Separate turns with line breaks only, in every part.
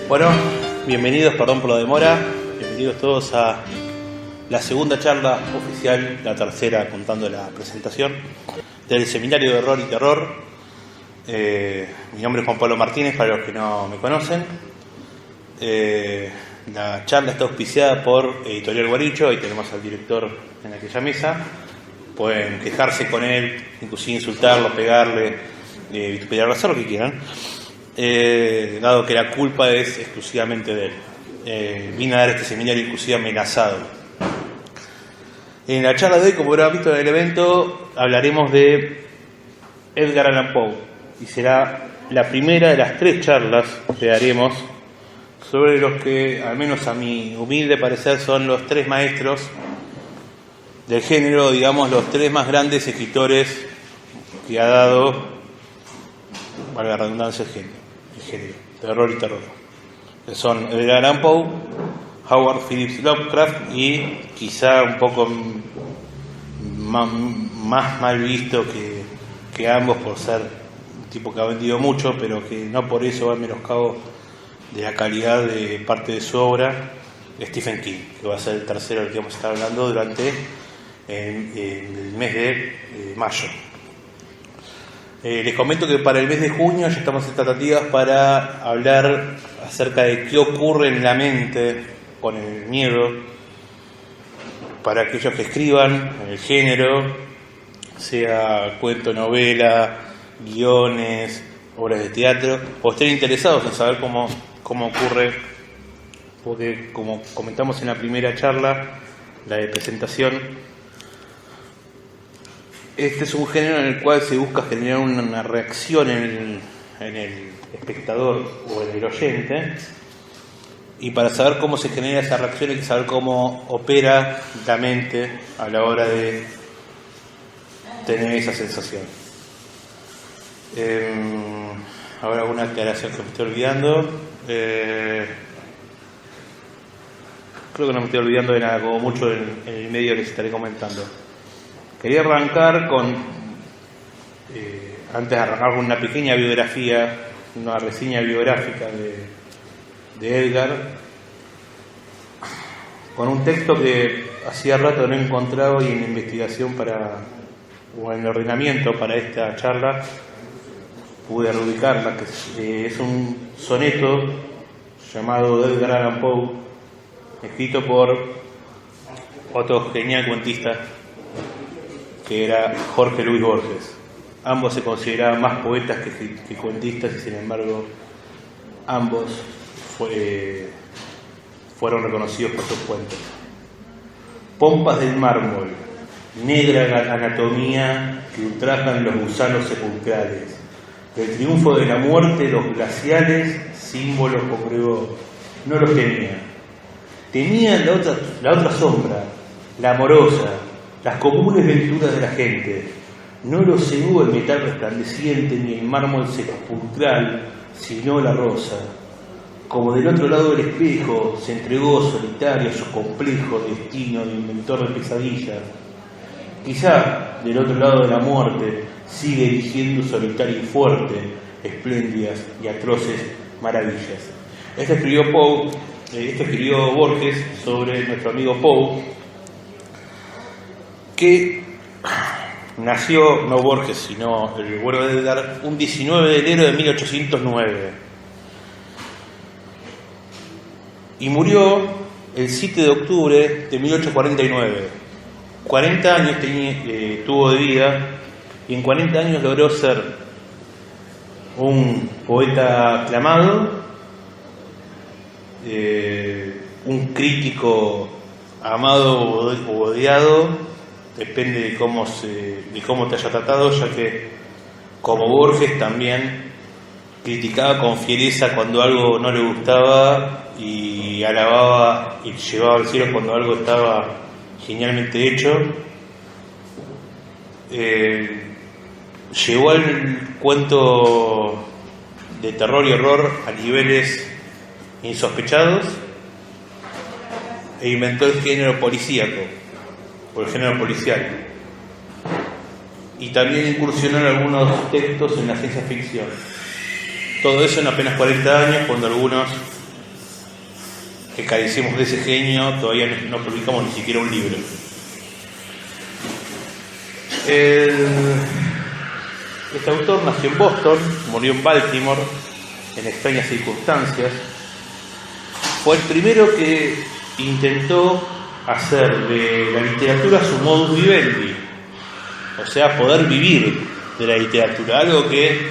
Bueno, bienvenidos, perdón por la demora, bienvenidos todos a la segunda charla oficial, la tercera contando la presentación del Seminario de Horror y Terror. Mi nombre es Juan Pablo Martínez, para los que no me conocen. La charla está auspiciada por Editorial Guaricho, ahí tenemos al director en aquella mesa. Pueden quejarse con él, inclusive insultarlo, pegarle, vituperarlo, hacer lo que quieran. Dado que la culpa es exclusivamente de él. Vine a dar este seminario inclusive amenazado. En la charla de hoy, como habrán visto en el evento, hablaremos de Edgar Allan Poe y será la primera de las 3 charlas que daremos sobre los que, al menos a mi humilde parecer, son los 3 maestros del género, digamos, los 3 más grandes escritores que ha dado, valga la redundancia, el género de horror y terror, que son Edgar Allan Poe, Howard Phillips Lovecraft y quizá un poco más mal visto que ambos por ser un tipo que ha vendido mucho, pero que no por eso va a menoscabo de la calidad de parte de su obra, Stephen King, que va a ser el tercero del que vamos a estar hablando durante el mes de mayo. Les comento que para el mes de junio ya estamos en tratativas para hablar acerca de qué ocurre en la mente con el miedo para aquellos que escriban en el género, sea cuento, novela, guiones, obras de teatro, o estén interesados en saber cómo ocurre, porque como comentamos en la primera charla, la de presentación, este es un género en el cual se busca generar una reacción en el espectador o en el oyente, y para saber cómo se genera esa reacción hay que saber cómo opera la mente a la hora de tener esa sensación. Ahora alguna aclaración que me estoy olvidando. Creo que no me estoy olvidando de nada, como mucho en el medio les estaré comentando. Quería arrancar con, antes de arrancar con una pequeña biografía, una reseña biográfica de Edgar, con un texto que hacía rato no encontraba y en investigación o en el ordenamiento para esta charla pude reubicarla, que es un soneto llamado Edgar Allan Poe, escrito por otro genial cuentista que era Jorge Luis Borges. Ambos se consideraban más poetas que cuentistas y sin embargo ambos fueron reconocidos por sus cuentos. Pompas del mármol, negra anatomía que ultrajan los gusanos sepulcrales. Del triunfo de la muerte, los glaciales símbolos congregó. No los temía. Temía la otra sombra, la amorosa, las comunes venturas de la gente. No lo cegó el metal resplandeciente ni el mármol sepulcral, sino la rosa. Como del otro lado del espejo se entregó solitario a su complejo destino de inventor de pesadillas. Quizá del otro lado de la muerte sigue eligiendo solitario y fuerte espléndidas y atroces maravillas. Esto escribió Borges sobre nuestro amigo Poe, que nació, no Borges, sino el bueno de Edgar, un 19 de enero de 1809 y murió el 7 de octubre de 1849. 40 años tuvo de vida y en 40 años logró ser un poeta aclamado, un crítico amado o odiado, depende de cómo te haya tratado, ya que como Borges también criticaba con fiereza cuando algo no le gustaba y alababa y llevaba al cielo cuando algo estaba genialmente hecho. Llevó el cuento de terror y horror a niveles insospechados e inventó el género policíaco, o el género policial, y también incursionó en algunos textos en la ciencia ficción. Todo eso en apenas 40 años, cuando algunos que carecemos de ese genio, todavía no publicamos ni siquiera un libro. Este autor nació en Boston, murió en Baltimore en extrañas circunstancias. Fue el primero que intentó hacer de la literatura su modus vivendi, o sea, poder vivir de la literatura, algo que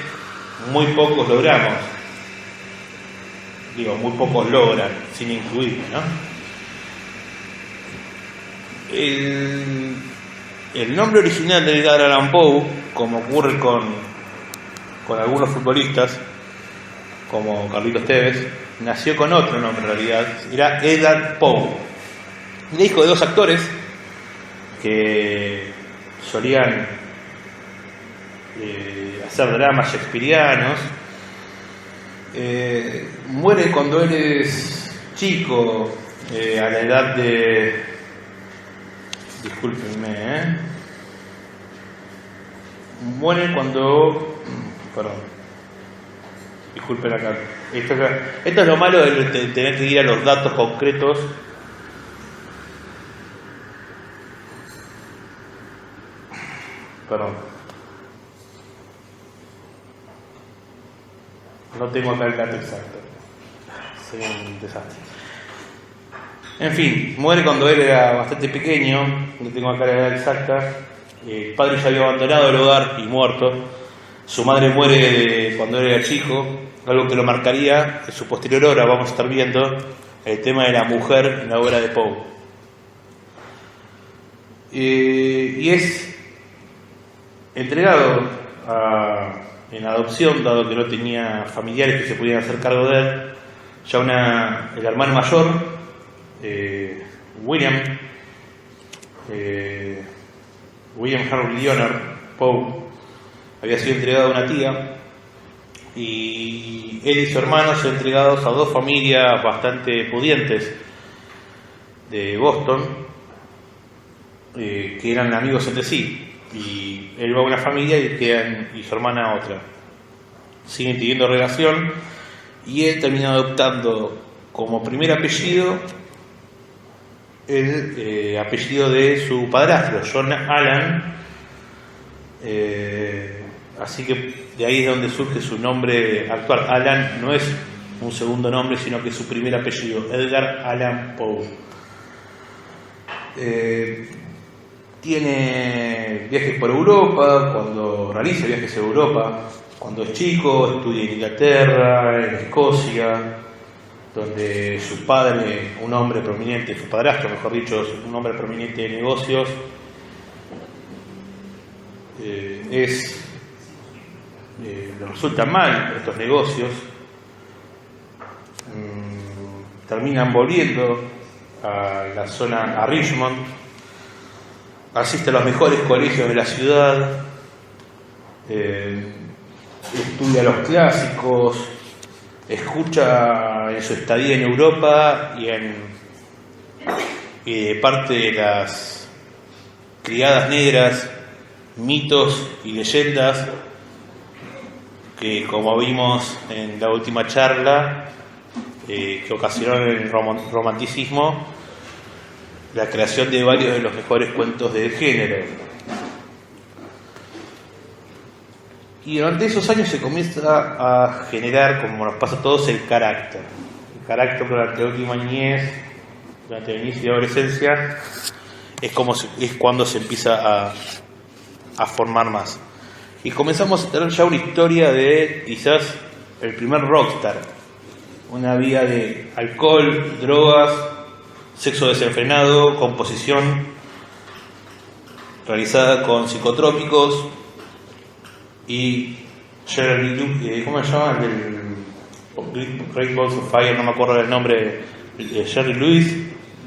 muy pocos logramos. Digo, muy pocos logran, sin incluirme, ¿no? El nombre original de Edgar Allan Poe, como ocurre con algunos futbolistas, como Carlitos Tevez, nació con otro nombre en realidad, era Edgar Poe. Era hijo de dos actores que solían hacer dramas shakespearianos. Muere cuando él es chico, a la edad de... Discúlpenme, muere cuando... Perdón. Disculpen acá. Esto es lo malo de tener que ir a los datos concretos. Perdón. No tengo acá el dato exacto. Sería un desastre. En fin, muere cuando él era bastante pequeño. No tengo acá la edad exacta. El padre ya había abandonado el hogar y muerto. Su madre muere cuando él era chico. Algo que lo marcaría en su posterior obra. Vamos a estar viendo el tema de la mujer en la obra de Poe. Y es entregado en adopción, dado que no tenía familiares que se pudieran hacer cargo de él. Ya el hermano mayor, William Henry Leonard Poe, había sido entregado a una tía, y él y su hermano son entregados a dos familias bastante pudientes de Boston, que eran amigos entre sí. Y él va a una familia y su hermana a otra. Siguen teniendo relación y él termina adoptando como primer apellido el apellido de su padrastro, John Allan. Así que de ahí es donde surge su nombre actual. Allan no es un segundo nombre, sino que es su primer apellido, Edgar Allan Poe. Tiene viajes por Europa, realiza viajes en Europa, cuando es chico, estudia en Inglaterra, en Escocia, donde su padre, un hombre prominente, su padrastro, mejor dicho, un hombre prominente de negocios, le resultan mal estos negocios, terminan volviendo a la zona, a Richmond, asiste a los mejores colegios de la ciudad, estudia los clásicos, escucha en su estadía en Europa y de parte de las criadas negras, mitos y leyendas que, como vimos en la última charla, que ocasionaron el romanticismo, la creación de varios de los mejores cuentos de género. Y durante esos años se comienza a generar, como nos pasa a todos, el carácter. El carácter durante la última niñez, durante el inicio de la adolescencia, es cuando se empieza a formar más. Y comenzamos a tener ya una historia de quizás el primer rockstar. Una vida de alcohol, drogas, sexo desenfrenado, composición realizada con psicotrópicos y ¿cómo se llama? El Great Balls of Fire, no me acuerdo del nombre, Jerry Lewis,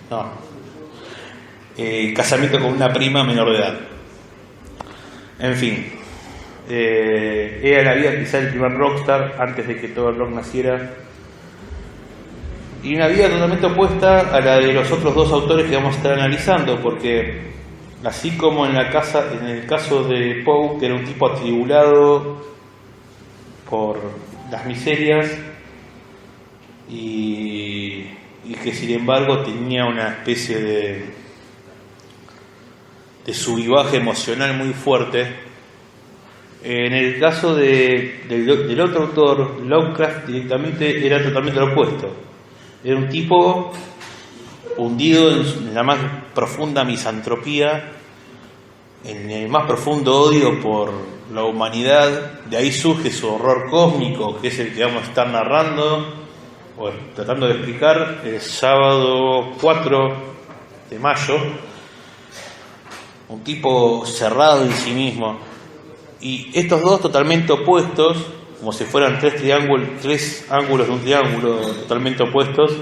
no, casamiento con una prima menor de edad. En fin, era la vida quizá el primer rockstar antes de que todo el rock naciera. Y una vida totalmente opuesta a la de los otros dos autores que vamos a estar analizando, porque así como en el caso de Poe, que era un tipo atribulado por las miserias y que sin embargo tenía una especie de subibaje emocional muy fuerte. En el caso del otro autor, Lovecraft, directamente era totalmente lo opuesto. Era un tipo hundido en la más profunda misantropía, en el más profundo odio por la humanidad. De ahí surge su horror cósmico, que es el que vamos a estar narrando o tratando de explicar el sábado 4 de mayo. Un tipo cerrado en sí mismo. Y estos dos totalmente opuestos, como si fueran tres ángulos de un triángulo totalmente opuestos,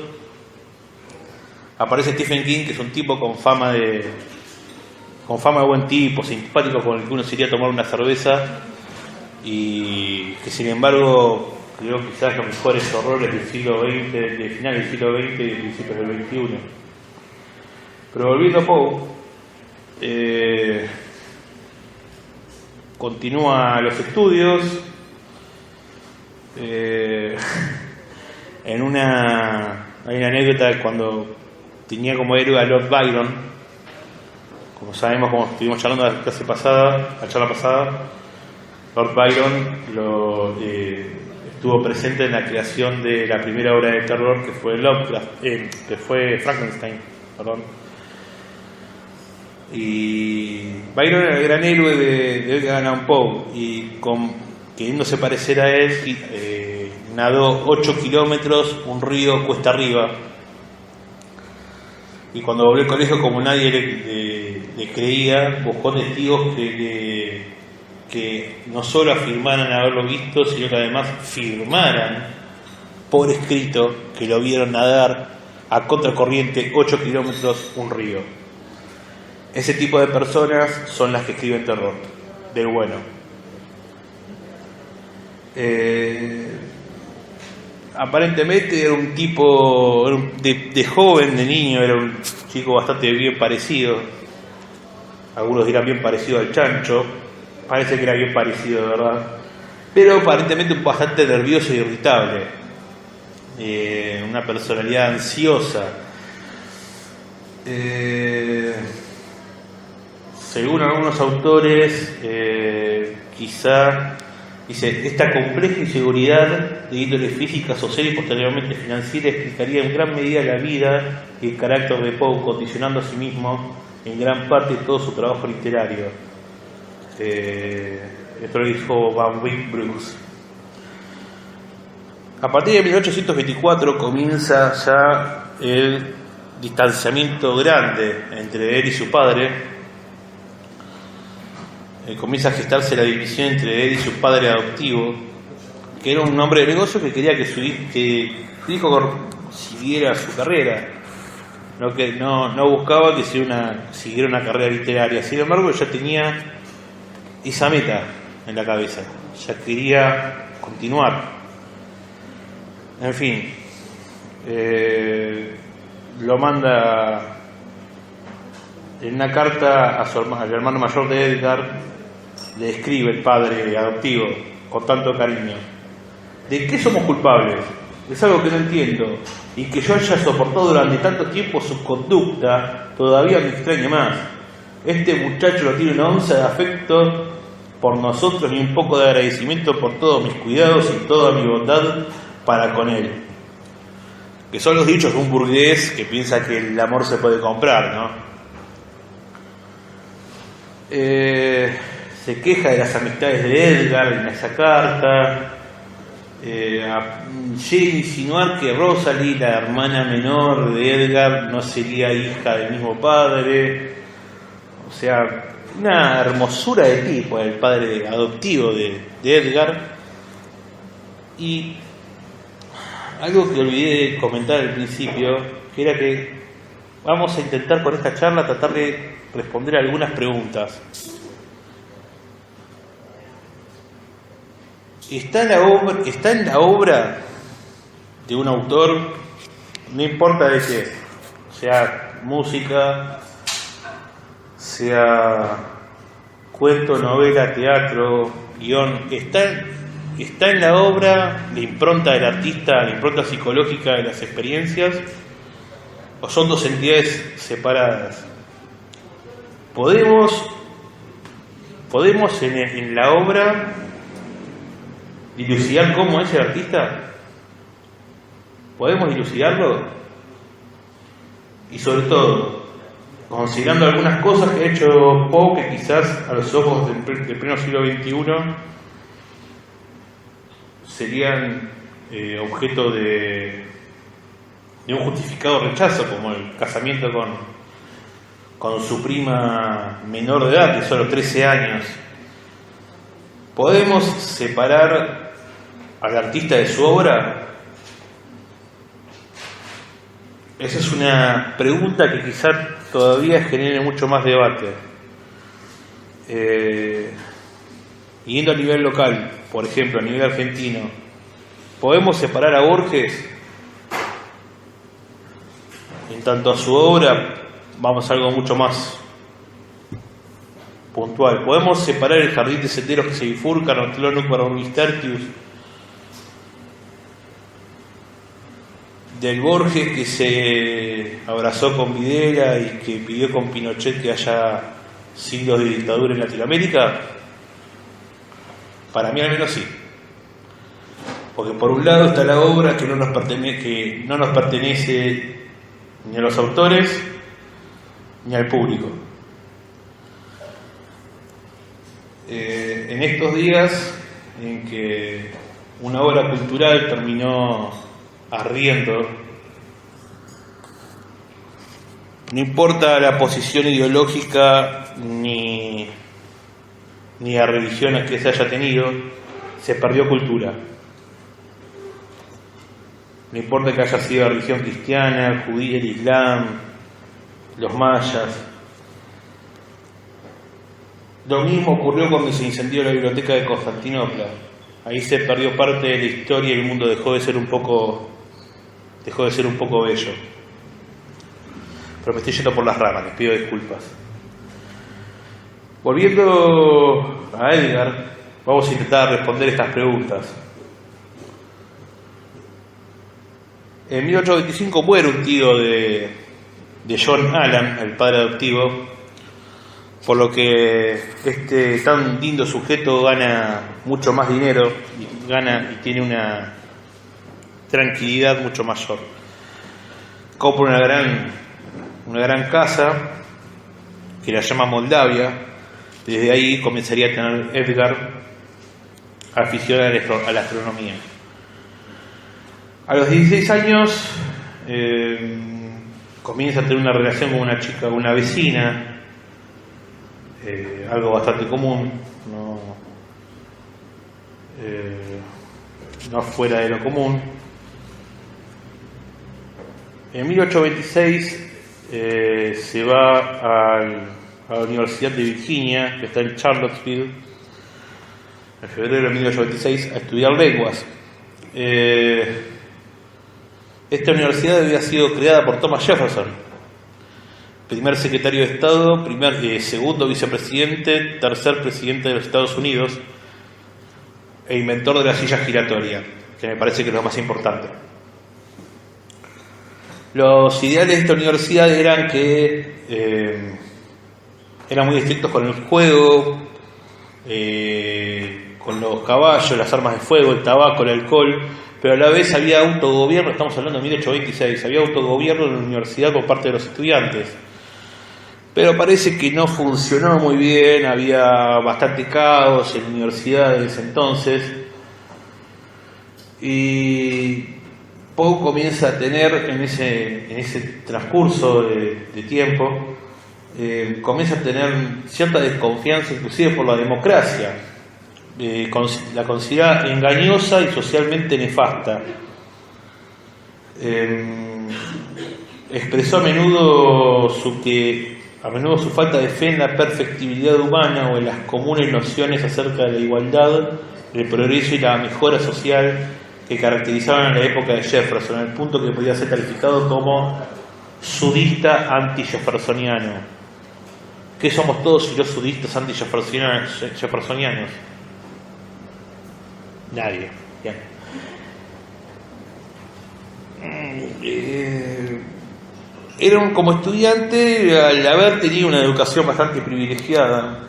aparece Stephen King, que es un tipo con fama de buen tipo, simpático, con el que uno se iría a tomar una cerveza, y que sin embargo creo quizás los mejores horrores del siglo XX, de final del siglo XX y principios del XXI. Pero volviendo a Poe, continúa los estudios. Hay una anécdota de cuando tenía como héroe a Lord Byron. Como sabemos, como estuvimos charlando la charla pasada, Lord Byron estuvo presente en la creación de la primera obra de terror, que fue que fue Frankenstein, perdón. Y Byron era el gran héroe de Edgar Allan Poe, y queriéndose parecer a él, nadó 8 kilómetros un río cuesta arriba. Y cuando volvió al colegio, como nadie le creía, buscó testigos que no solo afirmaran haberlo visto, sino que además firmaran por escrito que lo vieron nadar a contracorriente 8 kilómetros un río. Ese tipo de personas son las que escriben terror, del bueno. Aparentemente era un tipo de joven, de niño, era un chico bastante bien parecido. Algunos dirán bien parecido al chancho. Parece que era bien parecido, de verdad. Pero aparentemente bastante nervioso y irritable. Una personalidad ansiosa. Según algunos autores, quizá, dice, esta compleja inseguridad de índole física, social y posteriormente financiera explicaría en gran medida la vida y el carácter de Poe, condicionando a sí mismo en gran parte todo su trabajo literario. Esto lo dijo Van Wyck Brooks. A partir de 1824 comienza ya el distanciamiento grande entre él y su padre. Comienza a gestarse la división entre él y su padre adoptivo, que era un hombre de negocio que quería que su hijo siguiera su carrera, no buscaba que siguiera una carrera literaria. Sin embargo, ya tenía esa meta en la cabeza, ya quería continuar. En fin, lo manda en una carta al hermano mayor de Edgar. Le escribe el padre adoptivo con tanto cariño: ¿de qué somos culpables? Es algo que no entiendo, y que yo haya soportado durante tanto tiempo su conducta todavía me extraña más. Este muchacho no tiene una onza de afecto por nosotros ni un poco de agradecimiento por todos mis cuidados y toda mi bondad para con él. Que son los dichos de un burgués que piensa que el amor se puede comprar, ¿no? Se queja de las amistades de Edgar en esa carta. Llega a insinuar que Rosalie, la hermana menor de Edgar, no sería hija del mismo padre. O sea, una hermosura de tipo, el padre adoptivo de Edgar. Y algo que olvidé comentar al principio, que era que vamos a intentar con esta charla tratar de responder algunas preguntas. ¿Está en la obra de un autor, no importa de qué, sea música, sea cuento, novela, teatro, guión, está en la obra la impronta del artista, la impronta psicológica de las experiencias, o son dos entidades separadas? ¿Podemos en la obra dilucidar cómo es el artista? ¿Podemos dilucidarlo? Y sobre todo, considerando algunas cosas que ha hecho Poe, que quizás a los ojos del pleno siglo XXI serían objeto de un justificado rechazo, como el casamiento con su prima menor de edad, de solo 13 años. ¿Podemos separar al artista de su obra? Esa es una pregunta que quizás todavía genere mucho más debate. Yendo a nivel local, por ejemplo, a nivel argentino, ¿podemos separar a Borges? En tanto a su obra, vamos a algo mucho más puntual. ¿Podemos separar el jardín de senderos que se bifurcan, Ortolano para Urbis Tertius, del Borges que se abrazó con Videla y que pidió con Pinochet que haya siglos de dictadura en Latinoamérica? Para mí al menos sí. Porque por un lado está la obra que no nos pertenece ni a los autores ni al público. En estos días en que una obra cultural terminó arriendo, no importa la posición ideológica ni la religión que se haya tenido, se perdió cultura. No importa que haya sido la religión cristiana, el judío, el islam, los mayas. Lo mismo ocurrió cuando se incendió la biblioteca de Constantinopla. Ahí se perdió parte de la historia y el mundo dejó de ser un poco bello. Pero me estoy yendo por las ramas, les pido disculpas. Volviendo a Edgar, vamos a intentar responder estas preguntas. En 1825 muere un tío de John Allan, el padre adoptivo, por lo que este tan lindo sujeto gana mucho más dinero y tiene una tranquilidad mucho mayor. Compra una gran casa que la llama Moldavia. Desde ahí comenzaría a tener Edgar afición a la astronomía. A los 16 años comienza a tener una relación con una chica, una vecina, algo bastante común, no fuera de lo común. En 1826 se va a la Universidad de Virginia, que está en Charlottesville, en febrero de 1826, a estudiar lenguas. Esta universidad había sido creada por Thomas Jefferson, primer secretario de Estado, segundo vicepresidente, tercer presidente de los Estados Unidos e inventor de la silla giratoria, que me parece que es lo más importante. Los ideales de esta universidad eran que eran muy estrictos con el juego, con los caballos, las armas de fuego, el tabaco, el alcohol, pero a la vez había autogobierno. Estamos hablando de 1826, había autogobierno en la universidad por parte de los estudiantes, pero parece que no funcionó muy bien, había bastante caos en la universidad de ese entonces, y Poe comienza a tener en ese transcurso de tiempo, comienza a tener cierta desconfianza inclusive por la democracia. La considera engañosa y socialmente nefasta. Expresó a menudo su falta de fe en la perfectibilidad humana o en las comunes nociones acerca de la igualdad, el progreso y la mejora social que caracterizaban a la época de Jefferson, al punto que podía ser calificado como sudista anti-jeffersoniano. ¿Qué somos todos y los sudistas anti-jeffersonianos? Nadie. Bien. como estudiante, al haber tenido una educación bastante privilegiada,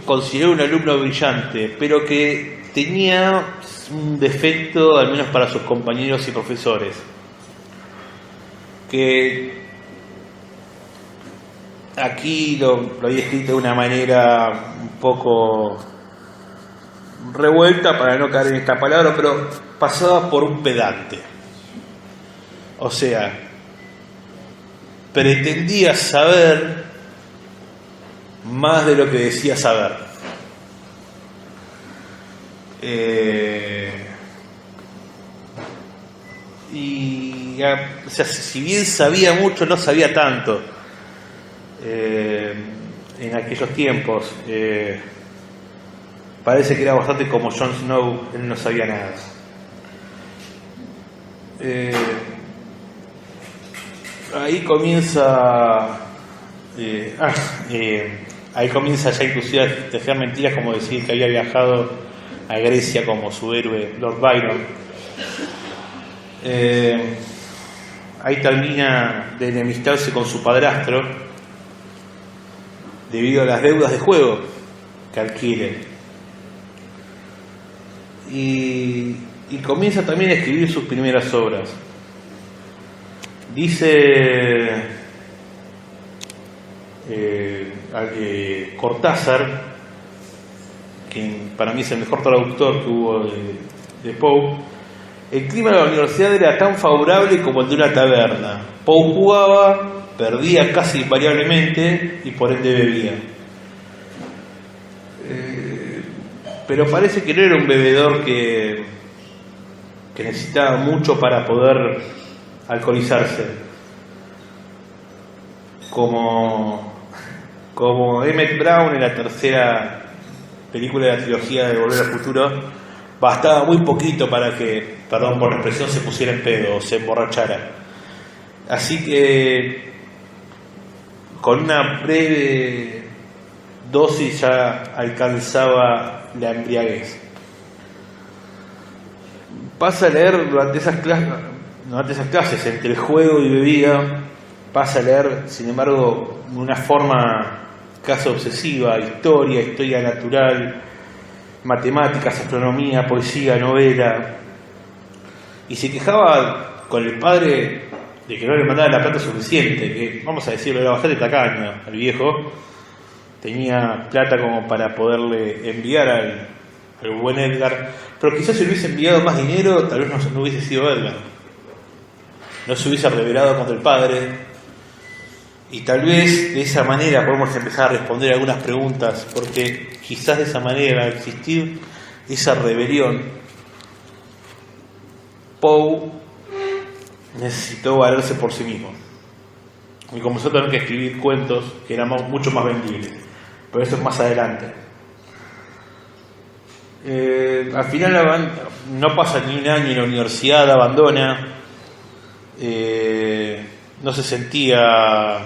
considerado un alumno brillante, pero que tenía un defecto, al menos para sus compañeros y profesores, que aquí lo había escrito de una manera un poco revuelta para no caer en esta palabra, pero pasaba por un pedante. O sea, pretendía saber más de lo que decía saber. O sea, si bien sabía mucho, no sabía tanto en aquellos tiempos. Parece que era bastante como Jon Snow, él no sabía nada. Ahí comienza ya inclusive a tejer mentiras, como decir que había viajado a Grecia como su héroe Lord Byron. Ahí termina de enemistarse con su padrastro debido a las deudas de juego que adquiere, y comienza también a escribir sus primeras obras. Dice Cortázar, quien para mí es el mejor traductor que hubo de Poe: el clima de la universidad era tan favorable como el de una taberna. Poe jugaba, perdía casi invariablemente y por ende bebía. Pero parece que no era un bebedor que necesitaba mucho para poder alcoholizarse, como Emmett Brown en la tercera película de la trilogía de Volver al Futuro. Bastaba muy poquito para que, perdón por la expresión, se pusiera en pedo o se emborrachara. Así que con una breve dosis ya alcanzaba la embriaguez. Pasa a leer durante esas clases, entre el juego y bebida, pasa a leer, sin embargo, de una forma casi obsesiva, historia natural, matemáticas, astronomía, poesía, novela, y se quejaba con el padre de que no le mandaba la plata suficiente, que, vamos a decirlo, era bastante tacaño al viejo. Tenía plata como para poderle enviar al buen Edgar, pero quizás si hubiese enviado más dinero, tal vez no hubiese sido Edgar, no se hubiese rebelado contra el padre, y tal vez de esa manera podemos empezar a responder algunas preguntas, porque quizás de esa manera, al existir esa rebelión, Poe necesitó valerse por sí mismo y comenzó a tener que escribir cuentos que eran mucho más vendibles, pero eso es más adelante. Al final no pasa ni un año en la universidad, abandona, no se sentía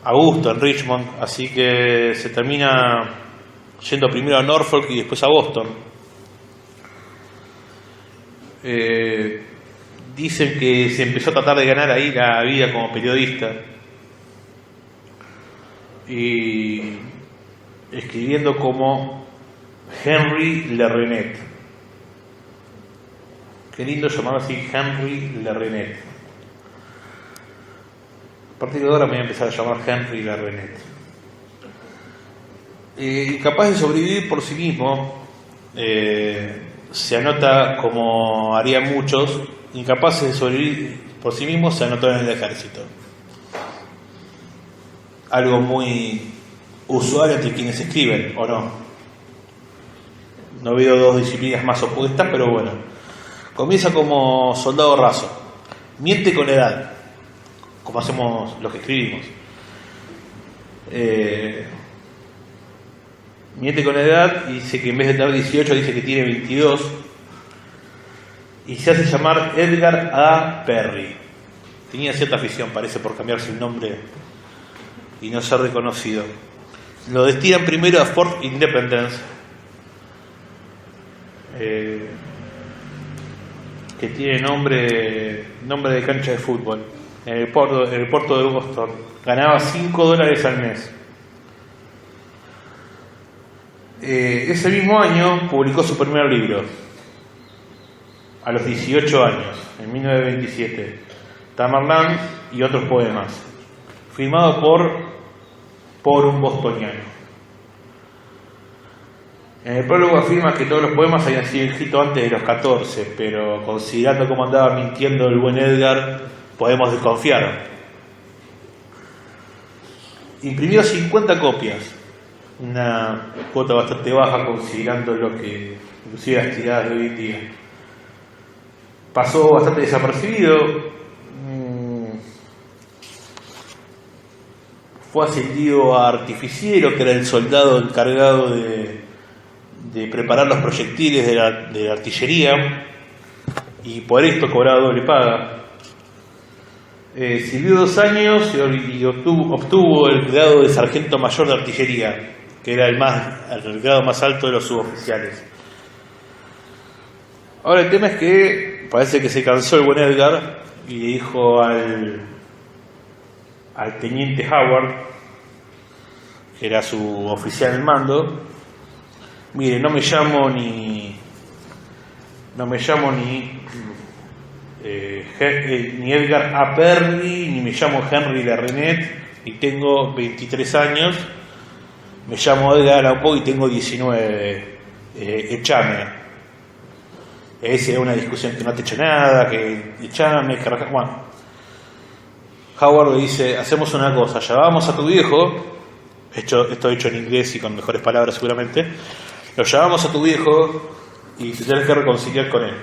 a gusto en Richmond, así que se termina yendo primero a Norfolk y después a Boston. Dicen que se empezó a tratar de ganar ahí la vida como periodista, y escribiendo como Henry Le Rennet. Qué lindo llamarlo así, Henry Le Rennet. A partir de ahora me voy a empezar a llamar Henry Le Rennet. Incapaz de sobrevivir por sí mismo, se anota, como harían muchos, incapaces de sobrevivir por sí mismos, se anotó en el ejército. Algo muy usual entre quienes escriben, ¿o no? No veo dos disciplinas más opuestas, pero bueno. Comienza como soldado raso. Miente con la edad, como hacemos los que escribimos. Miente con la edad y dice que en vez de tener 18 dice que tiene 22. Y se hace llamar Edgar A. Perry. Tenía cierta afición, parece, por cambiarse el nombre y no ser reconocido. Lo destinan primero a Fort Independence, que tiene nombre de cancha de fútbol, en el puerto de Boston. Ganaba $5 al mes. Ese mismo año publicó su primer libro, a los 18 años, en 1927, Tamerlane y otros poemas, firmado por un bostoniano. En el prólogo afirma que todos los poemas habían sido escritos antes de los 14, pero considerando cómo andaba mintiendo el buen Edgar, podemos desconfiar. Imprimió 50 copias, una cuota bastante baja considerando lo que inclusive las tiradas de hoy en día. Pasó bastante desapercibido. Fue ascendido a artificiero, que era el soldado encargado de preparar los proyectiles de la artillería, y por esto cobraba doble paga. Sirvió 2 años y obtuvo el grado de sargento mayor de artillería, que era el grado más alto de los suboficiales. Ahora el tema es que parece que se cansó el buen Edgar y le dijo al teniente Howard, que era su oficial al mando: mire, no me llamo ni Edgar A. Perry, ni me llamo Henry Larenet, y tengo 23 años. Me llamo Edgar Allan Poe y tengo 19. Echame. Esa era una discusión que no te echa nada, que echame, que bueno. Howard le dice: hacemos una cosa, llamamos a tu viejo, esto hecho en inglés y con mejores palabras seguramente, lo llamamos a tu viejo y te tienes que reconciliar con él.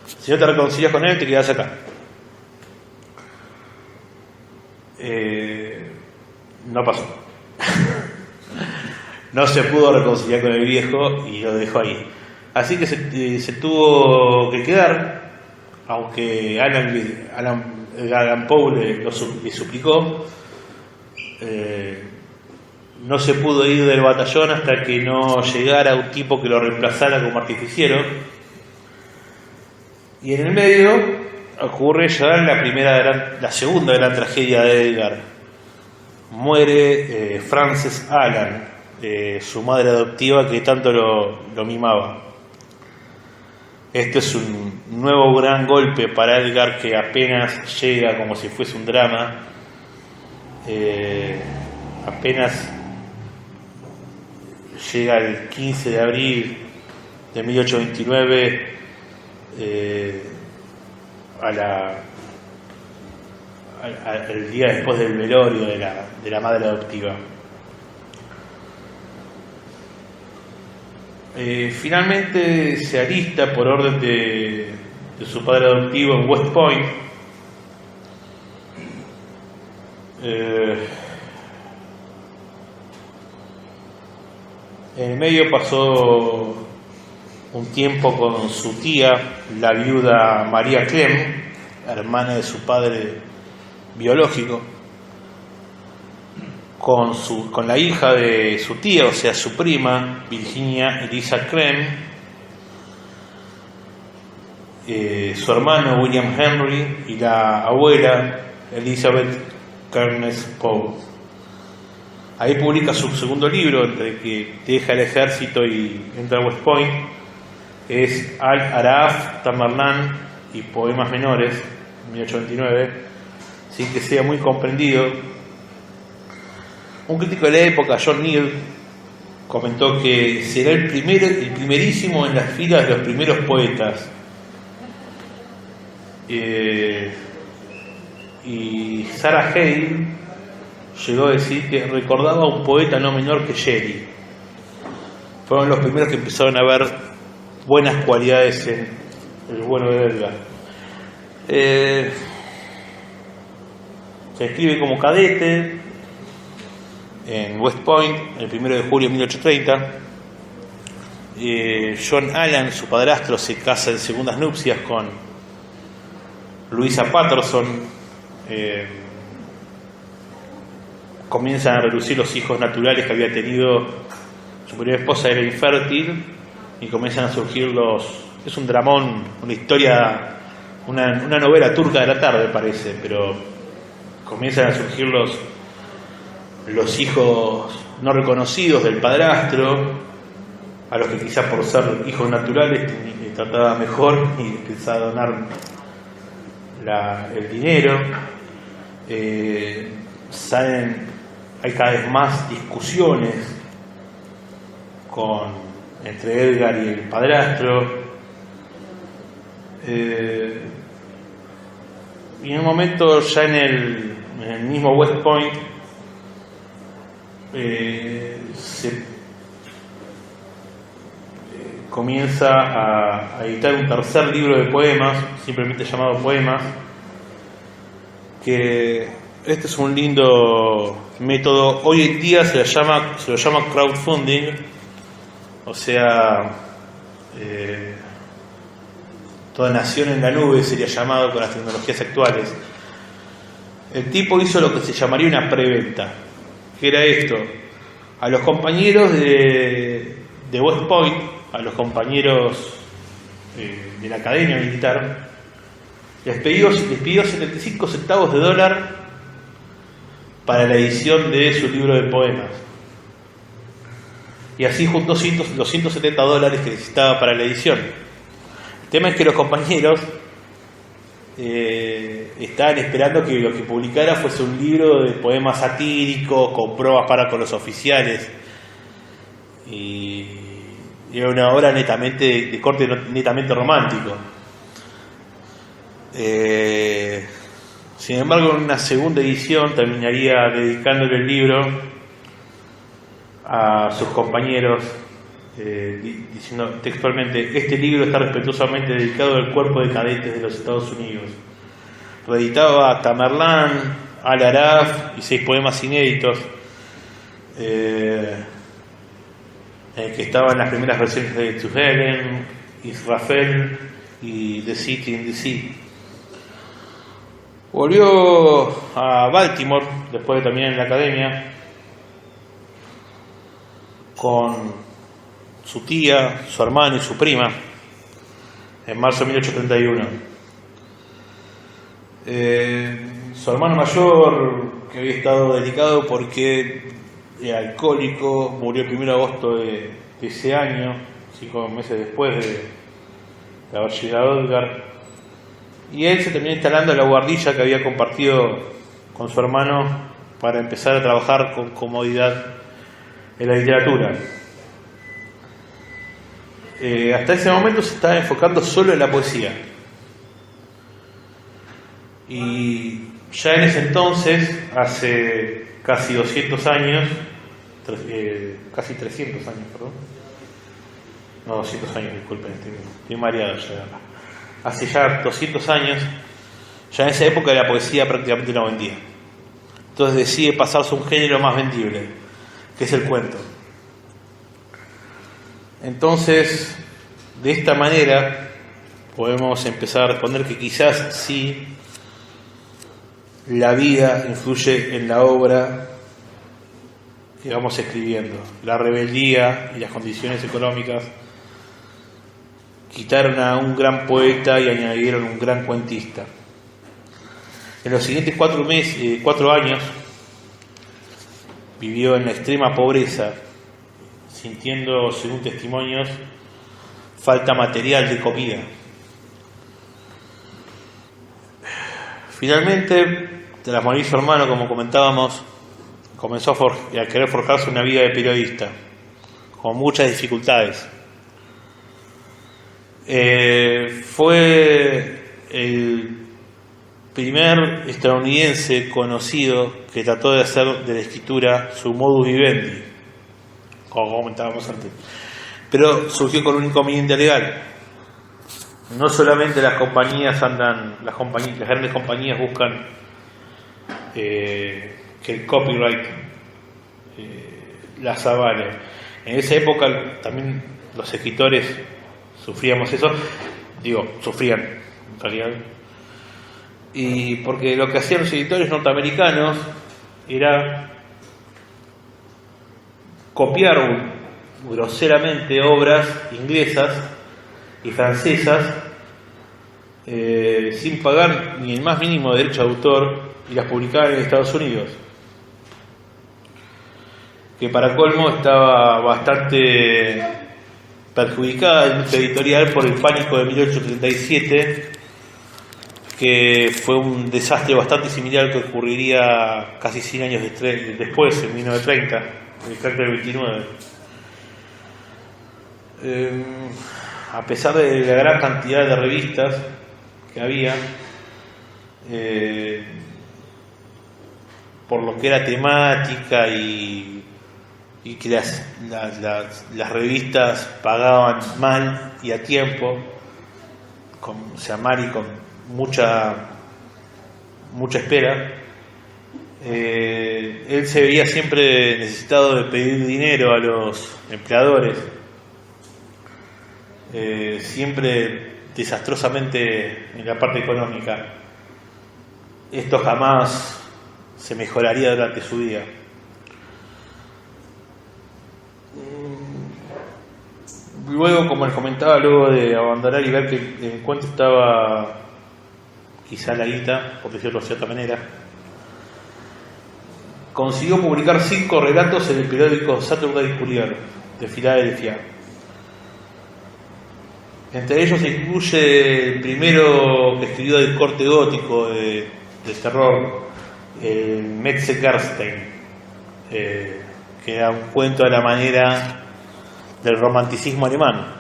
Si no te reconcilias con él, te quedas acá. No pasó. No se pudo reconciliar con el viejo y lo dejó ahí. Así que se tuvo que quedar, aunque Allan Poe le suplicó. No se pudo ir del batallón hasta que no llegara un tipo que lo reemplazara como artificiero. Y en el medio ocurre ya la segunda gran tragedia de Edgar. Muere Frances Allan, su madre adoptiva, que tanto lo mimaba. Este es un nuevo gran golpe para Edgar, que apenas llega, como si fuese un drama. Apenas llega el 15 de abril de 1829 el día después del velorio de la madre adoptiva. Finalmente se alista por orden de su padre adoptivo en West Point. En el medio pasó un tiempo con su tía, la viuda María Clem, hermana de su padre biológico, con la hija de su tía, o sea, su prima, Virginia Eliza Clem, su hermano William Henry y la abuela Elizabeth Kearns Poe. Ahí publica su segundo libro, entre que deja el ejército y entra a West Point. Es Al-Araf, Tamerlane y Poemas Menores, 1829, sin que sea muy comprendido. Un crítico de la época, John Neal, comentó que será el primerísimo en las filas de los primeros poetas. Y Sarah Hale llegó a decir que recordaba a un poeta no menor que Shelley. Fueron los primeros que empezaron a ver buenas cualidades en el bueno de Edgar. Se escribe como cadete en West Point el 1 de julio de 1830. John Allan, su padrastro, se casa en segundas nupcias con Louisa Patterson. Comienzan a relucir los hijos naturales que había tenido. Su primera esposa era infértil y comienzan a surgir es un dramón, una historia, una novela turca de la tarde parece, pero comienzan a surgir los hijos no reconocidos del padrastro, a los que quizás por ser hijos naturales trataba mejor y empezaba a donar el dinero. Hay cada vez más discusiones entre Edgar y el padrastro, y en un momento ya en el mismo West Point se comienza a editar un tercer libro de poemas, simplemente llamado Poemas, que este es un lindo método. Hoy en día se lo llama crowdfunding, o sea, donación en la nube sería llamado con las tecnologías actuales. El tipo hizo lo que se llamaría una preventa. ¿Qué era esto? A los compañeros de West Point, a los compañeros de la academia militar, les pidió 75 centavos de dólar para la edición de su libro de poemas. Y así juntó los $170 que necesitaba para la edición. El tema es que los compañeros estaban esperando que lo que publicara fuese un libro de poemas satíricos con pruebas con los oficiales, y era una obra netamente de corte netamente romántico. Sin embargo, en una segunda edición terminaría dedicándole el libro a sus compañeros, diciendo textualmente: este libro está respetuosamente dedicado al cuerpo de cadetes de los Estados Unidos. Reeditaba Tamerlán, Al-Araf y 6 poemas inéditos, en el que estaban las primeras versiones de To Helen, Israfel y The City in the Sea. Volvió a Baltimore después de terminar en la academia con su tía, su hermano y su prima en marzo de 1831. Su hermano mayor, que había estado delicado porque era alcohólico, murió el 1 de agosto de ese año, 5 meses después de haber llegado Edgar. Y él se terminó instalando en la buhardilla que había compartido con su hermano para empezar a trabajar con comodidad en la literatura. Hasta ese momento se estaba enfocando solo en la poesía. Y ya en ese entonces, hace casi 200 años, casi 300 años, perdón. No, 200 años, disculpen, estoy mareado ya. Hace ya 200 años, ya en esa época la poesía prácticamente no vendía. Entonces decide pasarse a un género más vendible, que es el cuento. Entonces, de esta manera, podemos empezar a responder que quizás sí la vida influye en la obra que vamos escribiendo. La rebeldía y las condiciones económicas quitaron a un gran poeta y añadieron un gran cuentista. En los siguientes 4 años vivió en la extrema pobreza, sintiendo, según testimonios, falta material de comida. Finalmente, tras morir su hermano, como comentábamos, comenzó a querer forjarse una vida de periodista, con muchas dificultades. Fue el primer estadounidense conocido que trató de hacer de la escritura su modus vivendi, como comentábamos antes, pero surgió con un inconveniente legal. No solamente las grandes compañías buscan que el copyright las avale. En esa época también los escritores sufríamos eso, sufrían en realidad, y porque lo que hacían los editores norteamericanos era copiar groseramente obras inglesas y francesas sin pagar ni el más mínimo derecho de autor y las publicaba en Estados Unidos, que para colmo estaba bastante perjudicada en nuestra editorial por el pánico de 1837, que fue un desastre bastante similar al que ocurriría casi 100 años después, en 1930, en el crack del 29. A pesar de la gran cantidad de revistas que había, por lo que era temática y que las revistas pagaban mal y a tiempo, mal y con mucha espera, él se veía siempre necesitado de pedir dinero a los empleadores, siempre desastrosamente en la parte económica. Esto jamás se mejoraría durante su vida. Luego, como les comentaba, luego de abandonar y ver que en cuanto estaba quizá la guita, por decirlo de cierta manera, consiguió publicar 5 relatos en el periódico Saturday Courier de Filadelfia. Entre ellos se incluye el primero que escribió del corte gótico de terror, el Metzegerstein, que era un cuento a la manera del romanticismo alemán.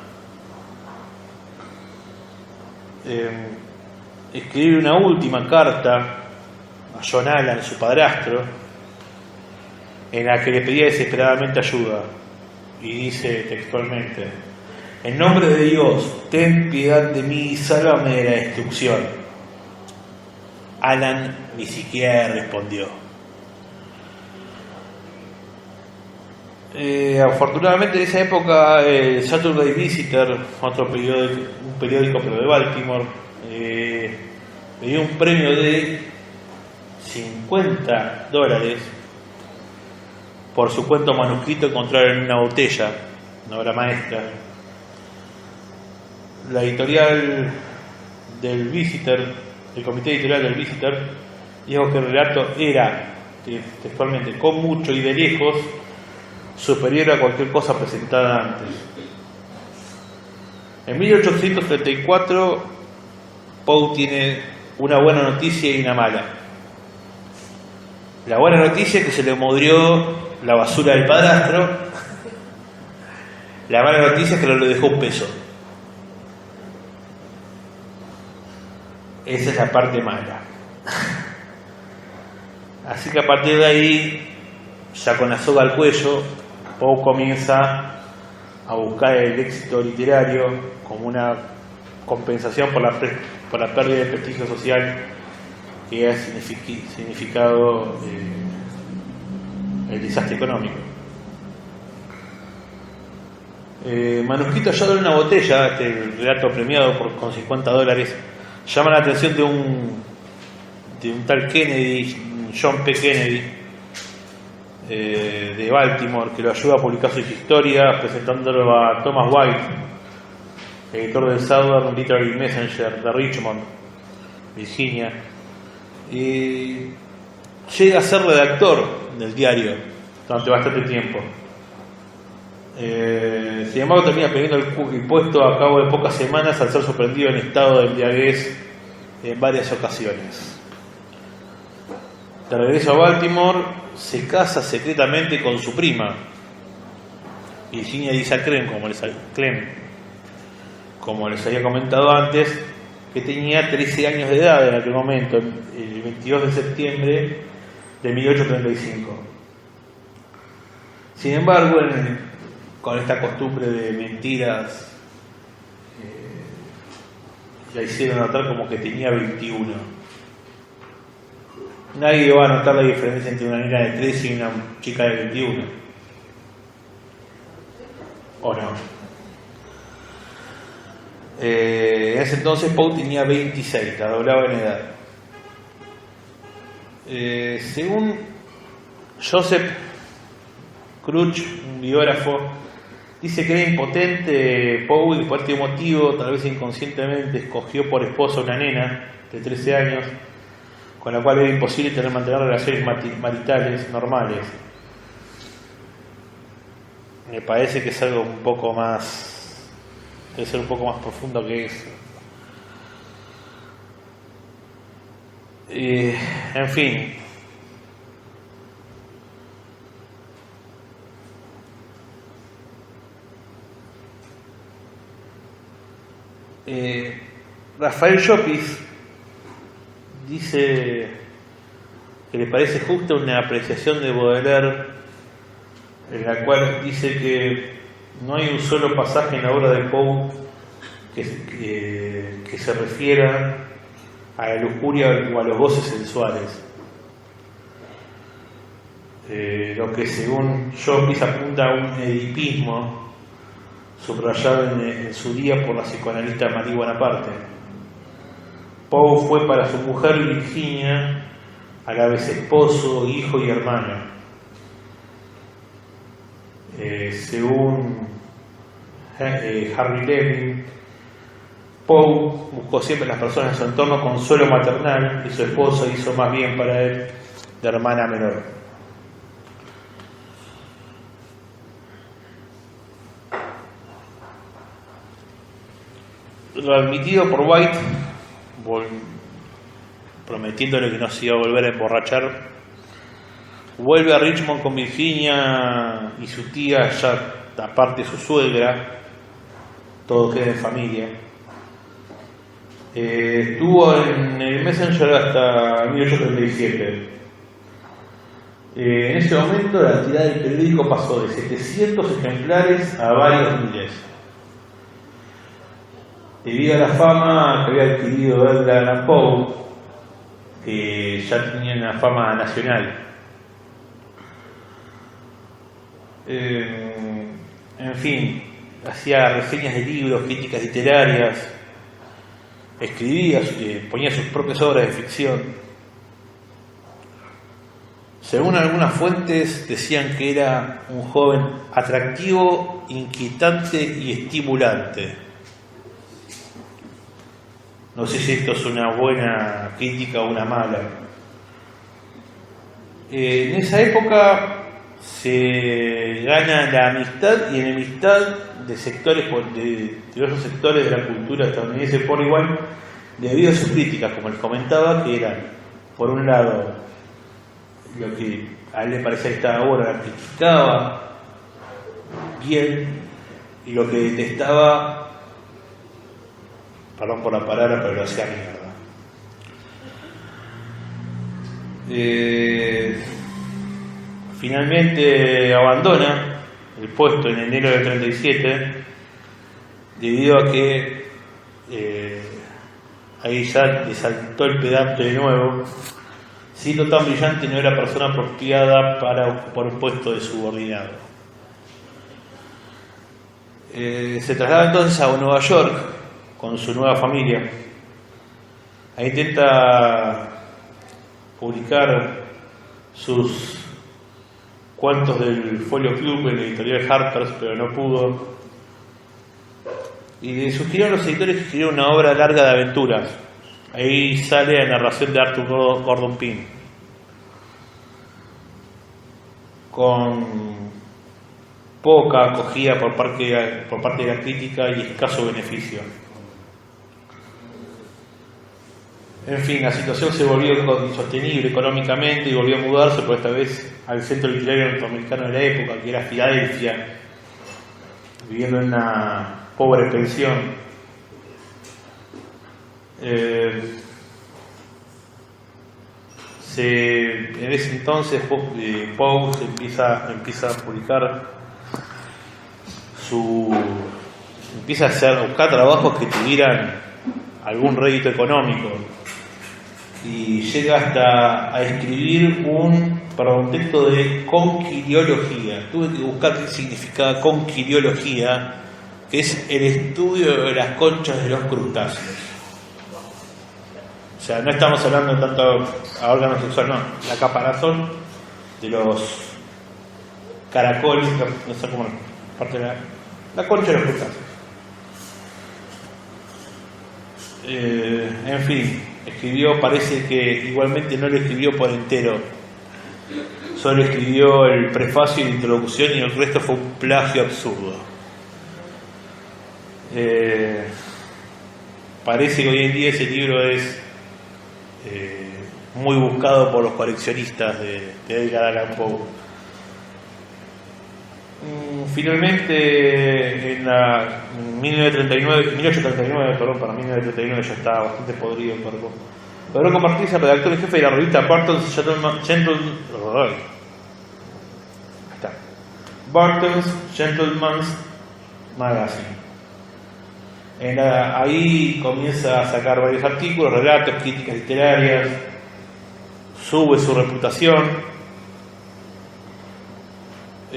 Escribe una última carta a John Allan, su padrastro, en la que le pedía desesperadamente ayuda, y dice textualmente: en nombre de Dios, ten piedad de mí y sálvame de la destrucción. Allan ni siquiera respondió. Afortunadamente en esa época el Saturday Visitor, un periódico pero de Baltimore, le dio un premio de $50 por su cuento manuscrito encontrado en una botella, una obra maestra. La editorial del Visitor, el comité editorial del Visitor, dijo que el relato era, textualmente, con mucho y de lejos, superior a cualquier cosa presentada antes. En 1834, Poe tiene una buena noticia y una mala. La buena noticia es que se le modrió la basura del padrastro. La mala noticia es que no le dejó un peso. Esa es la parte mala. Así que a partir de ahí, ya con la soga al cuello, Poe comienza a buscar el éxito literario como una compensación por la pérdida de prestigio social que ha significado el desastre económico. Manuscrito hallado en una botella, este relato premiado con $50, llama la atención de un tal Kennedy, John P. Kennedy, de Baltimore, que lo ayuda a publicar sus historias, presentándolo a Thomas White, editor del Southern Literary Messenger de Richmond, Virginia, y llega a ser redactor del diario durante bastante tiempo. Sin embargo, termina perdiendo el puesto a cabo de pocas semanas al ser sorprendido en estado de embriaguez en varias ocasiones. De regreso a Baltimore, se casa secretamente con su prima, Virginia Eliza Clem, como les había comentado antes, que tenía 13 años de edad en aquel momento, el 22 de septiembre de 1835. Sin embargo, con esta costumbre de mentiras, la hicieron notar como que tenía 21. Nadie va a notar la diferencia entre una niña de 13 y una chica de 21. ¿O no? En ese entonces Poe tenía 26, la doblaba en edad. Según Joseph Cruch, un biógrafo, Dice que era impotente Poe y por este motivo, tal vez inconscientemente, escogió por esposa una nena de 13 años, con la cual era imposible mantener relaciones maritales normales. Me parece que es algo un poco más, debe ser un poco más profundo que eso. En fin. Rafael Llopis dice que le parece justa una apreciación de Baudelaire en la cual dice que no hay un solo pasaje en la obra de Poe que se refiera a la lujuria o a los goces sensuales, lo que según Llopis apunta a un edipismo subrayado en su día por la psicoanalista Marie Bonaparte. Poe fue para su mujer Virginia a la vez esposo, hijo y hermano. Según Harry Levin, Poe buscó siempre en las personas de su entorno consuelo maternal y su esposa hizo más bien para él de hermana menor. Lo admitido por White, prometiéndole que no se iba a volver a emborrachar, vuelve a Richmond con Virginia y su tía, ya aparte su suegra, todo queda en familia. Estuvo en el Messenger hasta 1837. En ese momento la tirada del periódico pasó de 700 ejemplares a varios miles. Debido a la fama que había adquirido Edgar Allan Poe, que ya tenía una fama nacional. En fin, hacía reseñas de libros, críticas literarias, escribía, ponía sus propias obras de ficción. Según algunas fuentes decían que era un joven atractivo, inquietante y estimulante. No sé si esto es una buena crítica o una mala. En esa época se gana la amistad y enemistad de sectores, de diversos sectores de la cultura estadounidense por igual, debido a sus críticas, como les comentaba, que eran, por un lado, lo que a él le parecía que esta obra la criticaba bien, y lo que detestaba, perdón por la palabra, pero lo hacía mierda. Finalmente abandona el puesto en enero del 37 debido a que ahí ya le saltó el pedante de nuevo. Siendo tan brillante, no era persona apropiada para ocupar un puesto de subordinado. Se traslada entonces a Nueva York con su nueva familia. Ahí intenta publicar sus cuentos del Folio Club en la editorial Harper's, pero no pudo. Y le sugirieron a los editores que escribieran una obra larga de aventuras. Ahí sale la narración de Arthur Gordon Pym, con poca acogida por parte de la crítica y escaso beneficio. En fin, la situación se volvió insostenible económicamente y volvió a mudarse, por esta vez al centro literario norteamericano de la época, que era Filadelfia, viviendo en una pobre pensión. En ese entonces Poe empieza a publicar empieza a buscar trabajos que tuvieran algún rédito económico, y llega hasta a escribir un texto de conquiliología. Tuve que buscar qué significaba conquiliología, que es el estudio de las conchas de los crustáceos. O sea, no estamos hablando tanto a órganos sexuales, no, la caparazón de los caracoles, no sé cómo parte de La concha de los crustáceos. En fin, escribió, parece que igualmente no lo escribió por entero, solo escribió el prefacio y la introducción y el resto fue un plagio absurdo. Parece que hoy en día ese libro es muy buscado por los coleccionistas de Edgar Allan Poe. Finalmente, en 1839, perdón, para 1939 ya estaba bastante podrido el cuerpo. Logró convertirse en redactor en jefe de la revista Barton's Gentleman's Magazine. Ahí comienza a sacar varios artículos, relatos, críticas literarias, sube su reputación.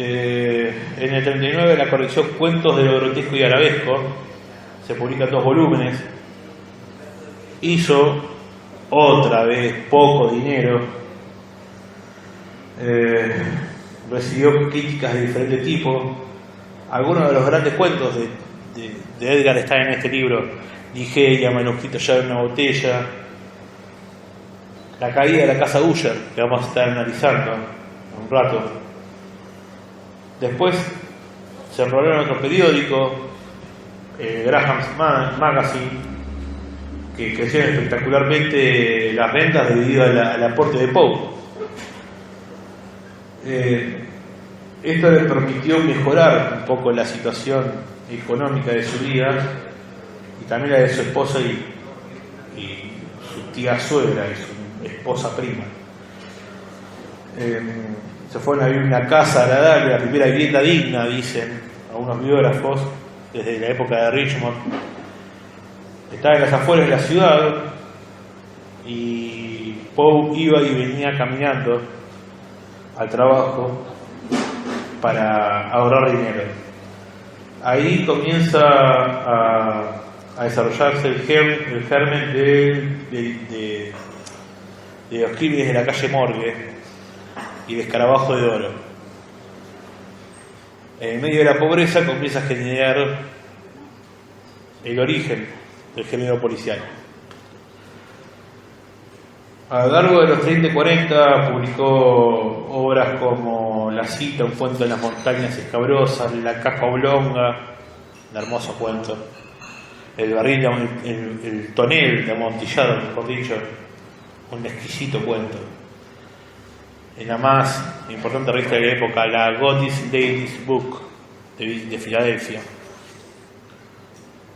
En el 39 la colección Cuentos de lo grotesco y arabesco se publica en 2 volúmenes. Hizo otra vez poco dinero, recibió críticas de diferente tipo. Algunos de los grandes cuentos de Edgar están en este libro: Ligeia, manuscrito ya en una botella, La caída de la casa Usher, que vamos a estar analizando en un rato. Después se enroló en otro periódico, Graham's Magazine, que crecieron espectacularmente las ventas debido al aporte de Poe. Esto le permitió mejorar un poco la situación económica de su vida y también la de su esposa y su tía suegra y su esposa prima. Se fueron a vivir una casa agradable, la primera vivienda digna, dicen algunos biógrafos, desde la época de Richmond. Estaba en las afueras de la ciudad y Poe iba y venía caminando al trabajo para ahorrar dinero. Ahí comienza a desarrollarse el germen de los crímenes de la calle Morgue y de Escarabajo de Oro. En medio de la pobreza comienza a generar el origen del género policial. A lo largo de los 30 y 40 publicó obras como La cita, un cuento en las montañas escabrosas, La caja oblonga, un hermoso cuento, El barril, el tonel de Amontillado, mejor dicho, un exquisito cuento. En la más importante revista de la época, la Godey's Ladies Book de Filadelfia.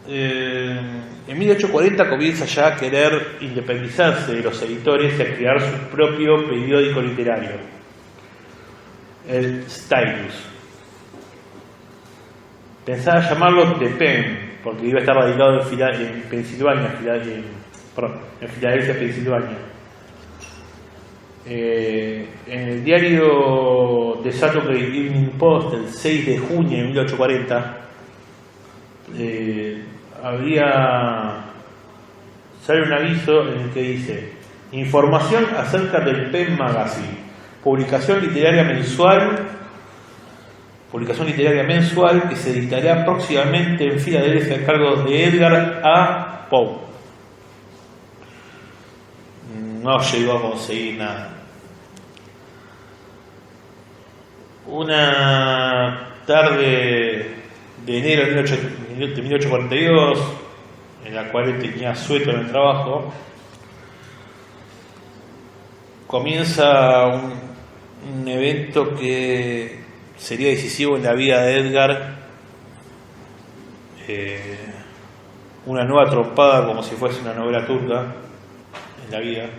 En 1840 comienza ya a querer independizarse de los editores y a crear su propio periódico literario, el Stylus. Pensaba llamarlo The Pen, porque iba a estar radicado en Filadelfia, Pensilvania. En el diario The Saturday Evening Post del 6 de junio de 1840 sale un aviso en el que dice: información acerca del Penn Magazine, publicación literaria mensual que se editará próximamente en Filadelfia a cargo de Edgar A. Poe. No llegó a conseguir nada. Una tarde de enero de 1842, en la cual él tenía sueto en el trabajo, comienza un evento que sería decisivo en la vida de Edgar, una nueva trompada, como si fuese una novela turca en la vida.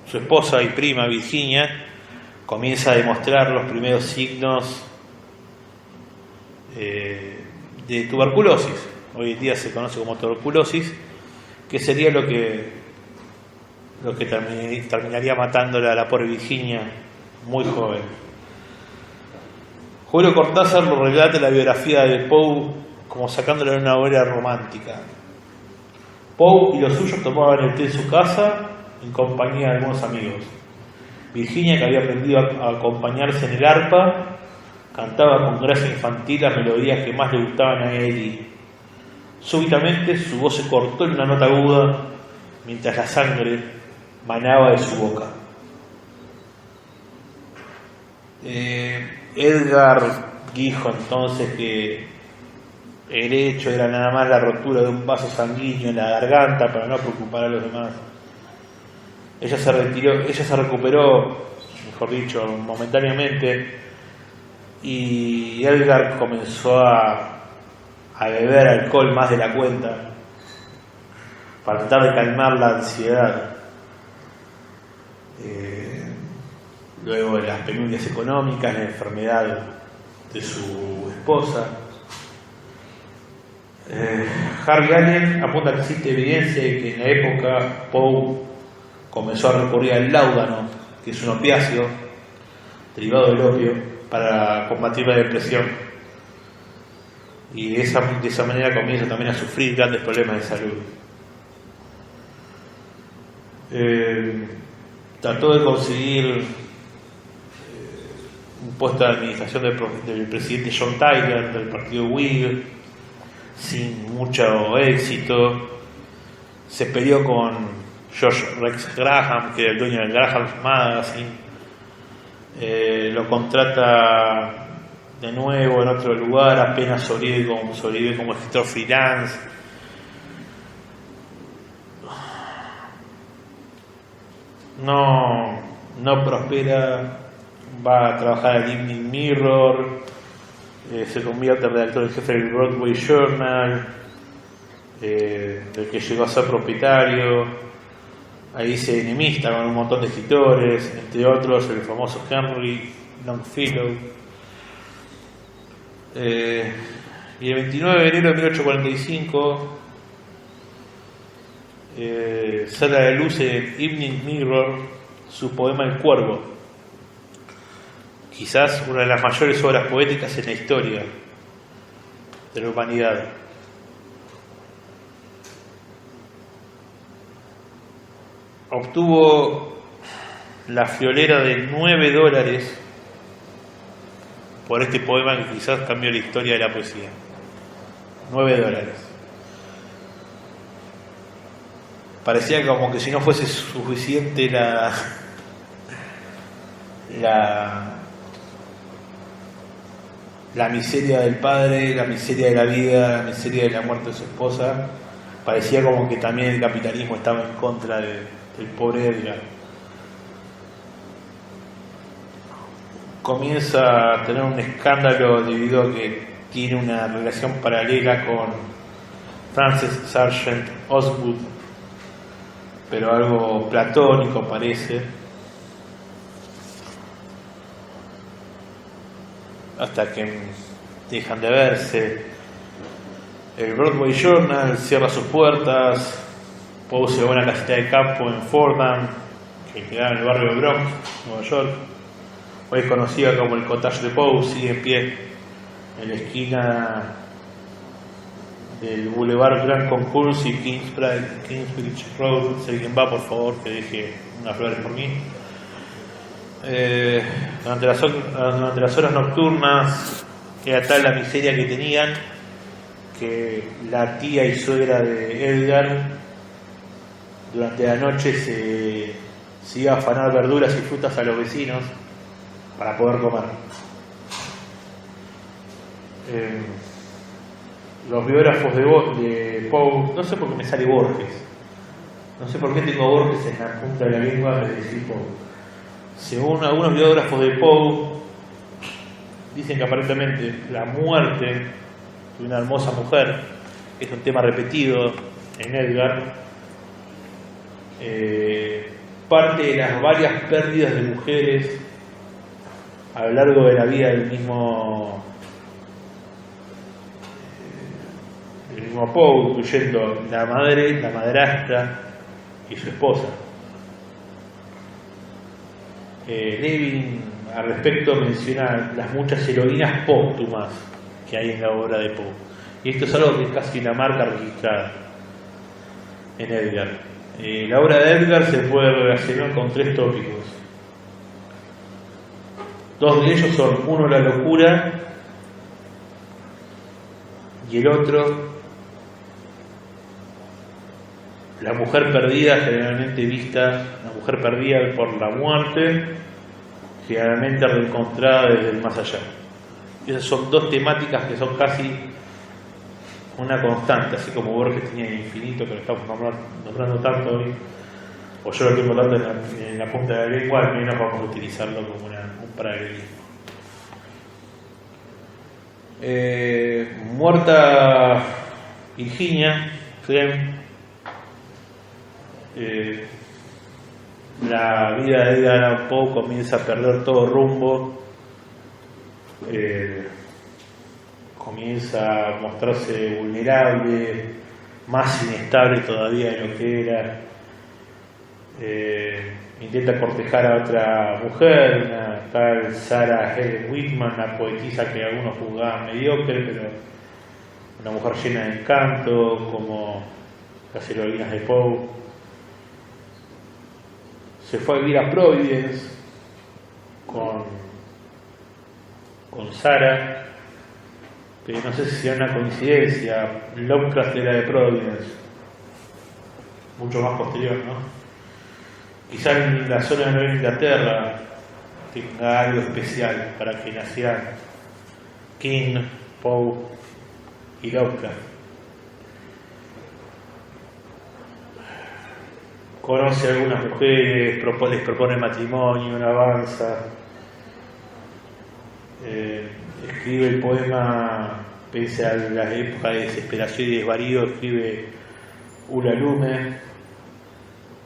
Su esposa y prima Virginia comienza a demostrar los primeros signos de tuberculosis. Hoy en día se conoce como tuberculosis, que sería lo que terminaría matándola a la pobre Virginia muy joven. Julio Cortázar lo relata en la biografía de Poe como sacándole una novela romántica. Poe y los suyos tomaban el té en su casa en compañía de algunos amigos. Virginia, que había aprendido a acompañarse en el arpa, Cantaba con gracia infantil las melodías que más le gustaban a él y súbitamente su voz se cortó en una nota aguda mientras la sangre manaba de su boca. Edgar dijo entonces que el hecho era nada más la rotura de un vaso sanguíneo en la garganta para no preocupar a los demás. Ella se recuperó, mejor dicho, momentáneamente, y Edgar comenzó a beber alcohol más de la cuenta para tratar de calmar la ansiedad. Luego de las penurias económicas, la enfermedad de su esposa, Harry Allen apunta que existe evidencia de que en la época Poe comenzó a recurrir al láudano, que es un opiáceo derivado del opio, para combatir la depresión, y de esa manera comienza también a sufrir grandes problemas de salud. Trató de conseguir un puesto de administración del presidente John Tyler del partido Whig sin mucho éxito. Se peleó con George Rex Graham, que era el dueño del Graham Magazine. Lo contrata de nuevo en otro lugar, apenas sobrevive como escritor freelance. No prospera, va a trabajar al Evening Mirror, se convierte en redactor en jefe del Broadway Journal, del que llegó a ser propietario. Ahí se enemista con un montón de escritores, entre otros el famoso Henry Longfellow. Y el 29 de enero de 1845 sale a la luz en Evening Mirror su poema El Cuervo, quizás una de las mayores obras poéticas en la historia de la humanidad. Obtuvo la friolera de $9 por este poema que quizás cambió la historia de la poesía. $9. Parecía como que si no fuese suficiente la miseria del padre, la miseria de la vida, la miseria de la muerte de su esposa, parecía como que también el capitalismo estaba en contra del pobre Edgar. Comienza a tener un escándalo debido a que tiene una relación paralela con Frances Sargent Osgood, pero algo platónico parece, hasta que dejan de verse. El Broadway Journal cierra sus puertas. Poe se va a una casita de campo en Fordham, que quedaba en el barrio de Bronx, Nueva York. Hoy es conocida como el Cottage de Poe, sigue en pie en la esquina del Boulevard Grand Concourse y Kingsbridge Road. Si alguien va, por favor, que deje unas flores por mí. Durante las horas nocturnas era tal la miseria que tenían que la tía y suegra de Edgar durante la noche se iba a afanar verduras y frutas a los vecinos para poder comer. Los biógrafos de Poe, no sé por qué me sale Borges, no sé por qué tengo Borges en la punta de la lengua de decir Poe. Según algunos biógrafos de Poe, dicen que aparentemente la muerte de una hermosa mujer, que es un tema repetido en Edgar, parte de las varias pérdidas de mujeres a lo largo de la vida del mismo Poe, incluyendo la madre, la madrastra y su esposa. Levin al respecto menciona las muchas heroínas póstumas que hay en la obra de Poe, y esto es algo que es casi una marca registrada en Edgar. La obra de Edgar se puede relacionar con tres tópicos: Dos de ellos son, uno la locura y el otro la mujer perdida, generalmente vista, la mujer perdida por la muerte, generalmente reencontrada desde el más allá. Esas son dos temáticas que son casi una constante, así como Borges tenía el infinito, que lo estamos nombrando tanto hoy, o yo lo tengo tanto en la punta de la lengua, al menos vamos a utilizarlo como un paralelismo. Muerta Virginia, la vida de Edgar Allan Poe comienza a perder todo rumbo, comienza a mostrarse vulnerable, más inestable todavía de lo que era. Intenta cortejar a otra mujer, una tal Sarah Helen Whitman, una poetisa que algunos juzgaban mediocre, pero una mujer llena de encanto, como las heroínas de Poe. Se fue a vivir a Providence con Sarah, pero no sé si sea una coincidencia. Lovecraft era de Providence, mucho más posterior, ¿no? Quizá en la zona de Nueva Inglaterra tenga algo especial para que nacieran King, Poe y Lovecraft. Conoce a algunas mujeres, les propone matrimonio, una avanza. Escribe el poema, pese a las épocas de desesperación y desvarío, escribe Ulalume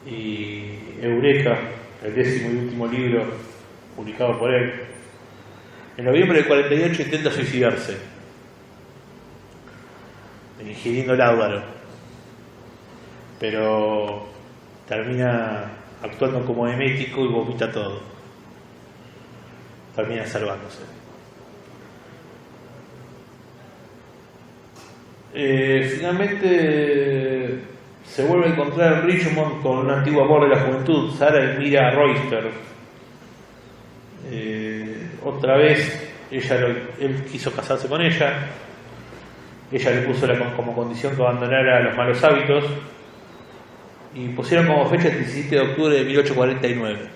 y Eureka, el 10º y último libro publicado por él. En noviembre del 48 intenta suicidarse, ingiriendo láudano, pero termina actuando como emético y vomita todo. Termina salvándose. Finalmente se vuelve a encontrar en Richmond con un antiguo amor de la juventud, Sarah Elmira Royster. Otra vez él quiso casarse con ella. Ella le puso como condición que abandonara los malos hábitos y pusieron como fecha el 17 de octubre de 1849.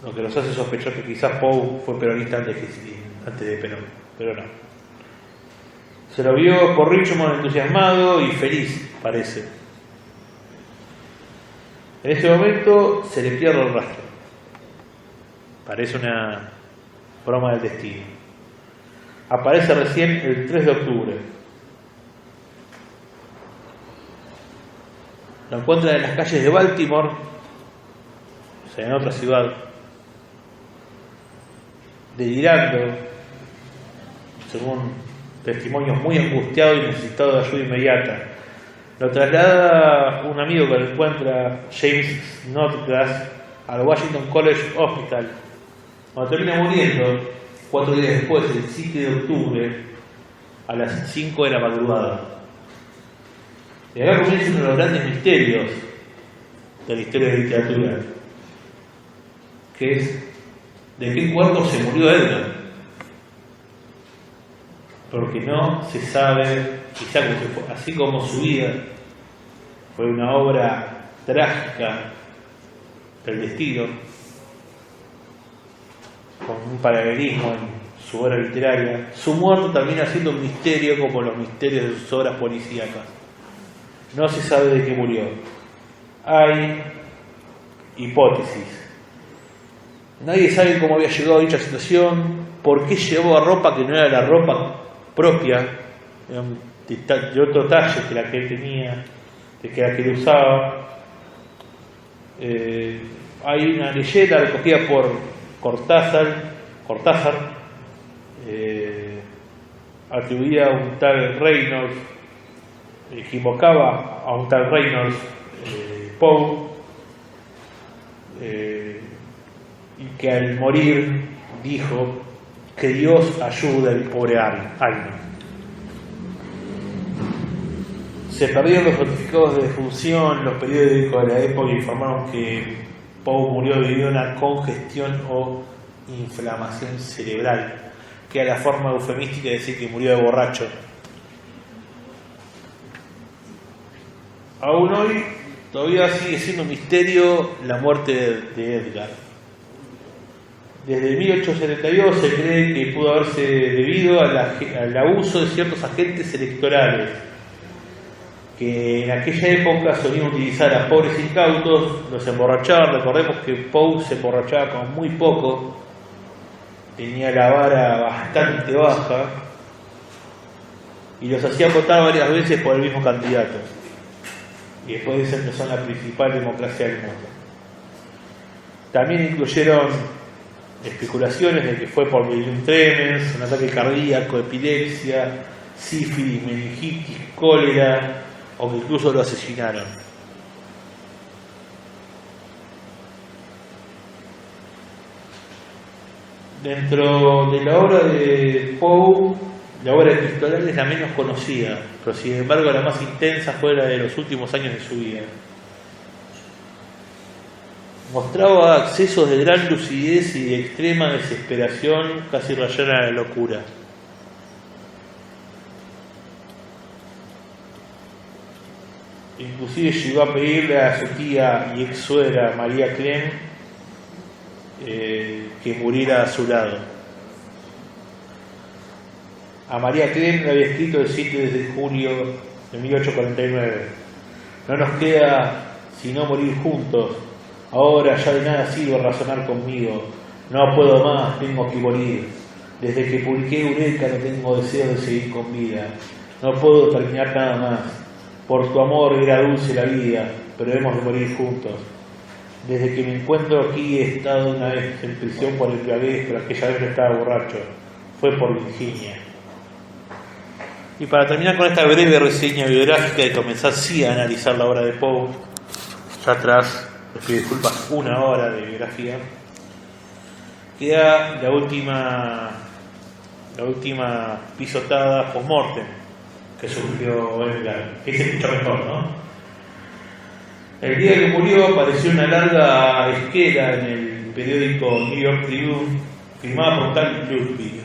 Lo que nos hace sospechar que quizás Poe fue peronista antes de Perón, pero no. Se lo vio por Richmond entusiasmado y feliz, parece. En este momento se le pierde el rastro. Parece una broma del destino. Aparece recién el 3 de octubre. Lo encuentran en las calles de Baltimore, o sea, en otra ciudad, delirando, según testimonios, muy angustiado y necesitado de ayuda inmediata. Lo traslada un amigo que lo encuentra, James Snodgrass, al Washington College Hospital, cuando termina muriendo 4 días después, el 7 de octubre, a las 5 de la madrugada. Y acá comienza uno de los grandes misterios de la historia de la literatura, que es de qué cuerpo se murió Edgar, porque no se sabe, quizá así como su vida fue una obra trágica del destino, con un paralelismo en su obra literaria, su muerte termina siendo un misterio como los misterios de sus obras policíacas. No se sabe de qué murió. Hay hipótesis. Nadie sabe cómo había llegado a dicha situación, por qué llevaba ropa que no era la ropa propia, de otro talle que la que él tenía, de que la que él usaba. Hay una leyenda recogida por Cortázar, atribuida a un tal Reynolds, que invocaba a un tal Reynolds Poe, y que al morir dijo que Dios ayude al pobre Alma. Se perdieron los certificados de defunción, los periódicos de la época informaron que Poe murió debido a una congestión o inflamación cerebral, que es la forma eufemística de decir que murió de borracho. Aún hoy todavía sigue siendo un misterio la muerte de Edgar. Desde 1872 se cree que pudo haberse debido al abuso de ciertos agentes electorales que en aquella época solían utilizar a pobres incautos, los emborrachaban. Recordemos que Poe se emborrachaba con muy poco, tenía la vara bastante baja y los hacía votar varias veces por el mismo candidato. Y después dicen que son la principal democracia del mundo. También incluyeron especulaciones de que fue por delirium tremens, un ataque cardíaco, epilepsia, sífilis, meningitis, cólera, o que incluso lo asesinaron. Dentro de la obra de Poe, la obra epistolar es la menos conocida, pero sin embargo la más intensa fue la de los últimos años de su vida. Mostraba accesos de gran lucidez y de extrema desesperación, casi rayando a la locura. Inclusive llegó a pedirle a su tía y ex suegra María Clem que muriera a su lado. A María Clem le había escrito el 7 de julio de 1849: no nos queda sino morir juntos. Ahora ya de nada sirve razonar conmigo. No puedo más, tengo que morir. Desde que publiqué Eureka no tengo deseo de seguir con vida. No puedo terminar nada más. Por tu amor era dulce la vida, pero hemos de morir juntos. Desde que me encuentro aquí he estado una vez en prisión por embriaguez, pero aquella vez no estaba borracho. Fue por Virginia. Y para terminar con esta breve reseña biográfica y comenzar sí a analizar la obra de Poe, ya atrás, les pido disculpas, una hora de biografía, queda la última pisotada post-mortem que sufrió Edgar, que se escucha mejor, ¿no? El día que murió apareció una larga esquela en el periódico New York Tribune, firmada por tal Ludwig.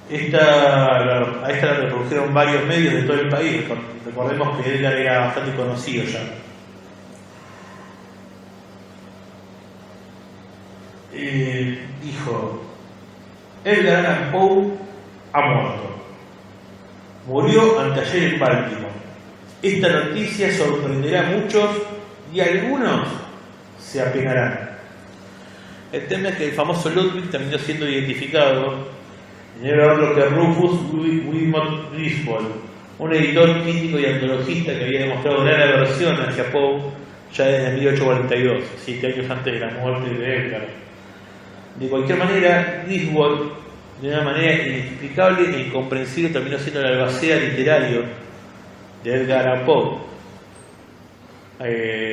A esta la reprodujeron varios medios de todo el país. Recordemos que Edgar era bastante conocido ya. Dijo: Edgar Allan Poe ha muerto. Murió anteayer en Baltimore. Esta noticia sorprenderá a muchos y algunos se apenarán. El tema es que el famoso Ludwig terminó siendo identificado y no era otro que Rufus Wilmot Griswold, un editor crítico y antologista que había demostrado gran aversión hacia Poe ya desde 1842, 7 años antes de la muerte de Edgar. De cualquier manera, Griswold, de una manera inexplicable e incomprensible, terminó siendo el albacea literario de Edgar Allan Poe,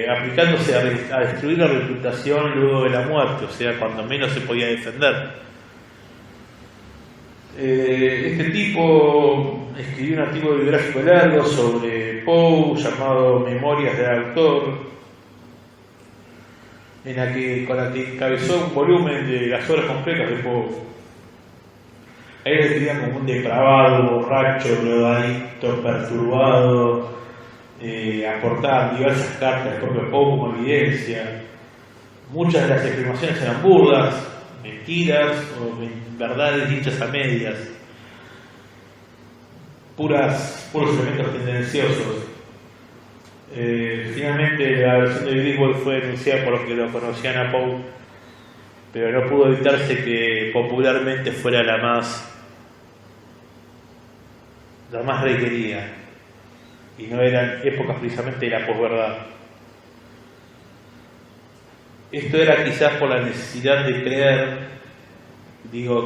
aplicándose a destruir la reputación luego de la muerte, o sea, cuando menos se podía defender. Este tipo escribió un artículo biográfico largo sobre Poe llamado Memorias del Autor, con la que encabezó un volumen de las obras completas de Poe. Ahí lo describían como un depravado, borracho, drogadicto, perturbado. Aportaban diversas cartas del propio Poe como evidencia. Muchas de las afirmaciones eran burdas, mentiras o verdades dichas a medias, puros elementos tendenciosos. Finalmente la versión de Griswold fue denunciada por los que lo conocían a Poe, pero no pudo evitarse que popularmente fuera la más requerida, y no eran épocas precisamente de la posverdad. Esto era quizás por la necesidad de creer,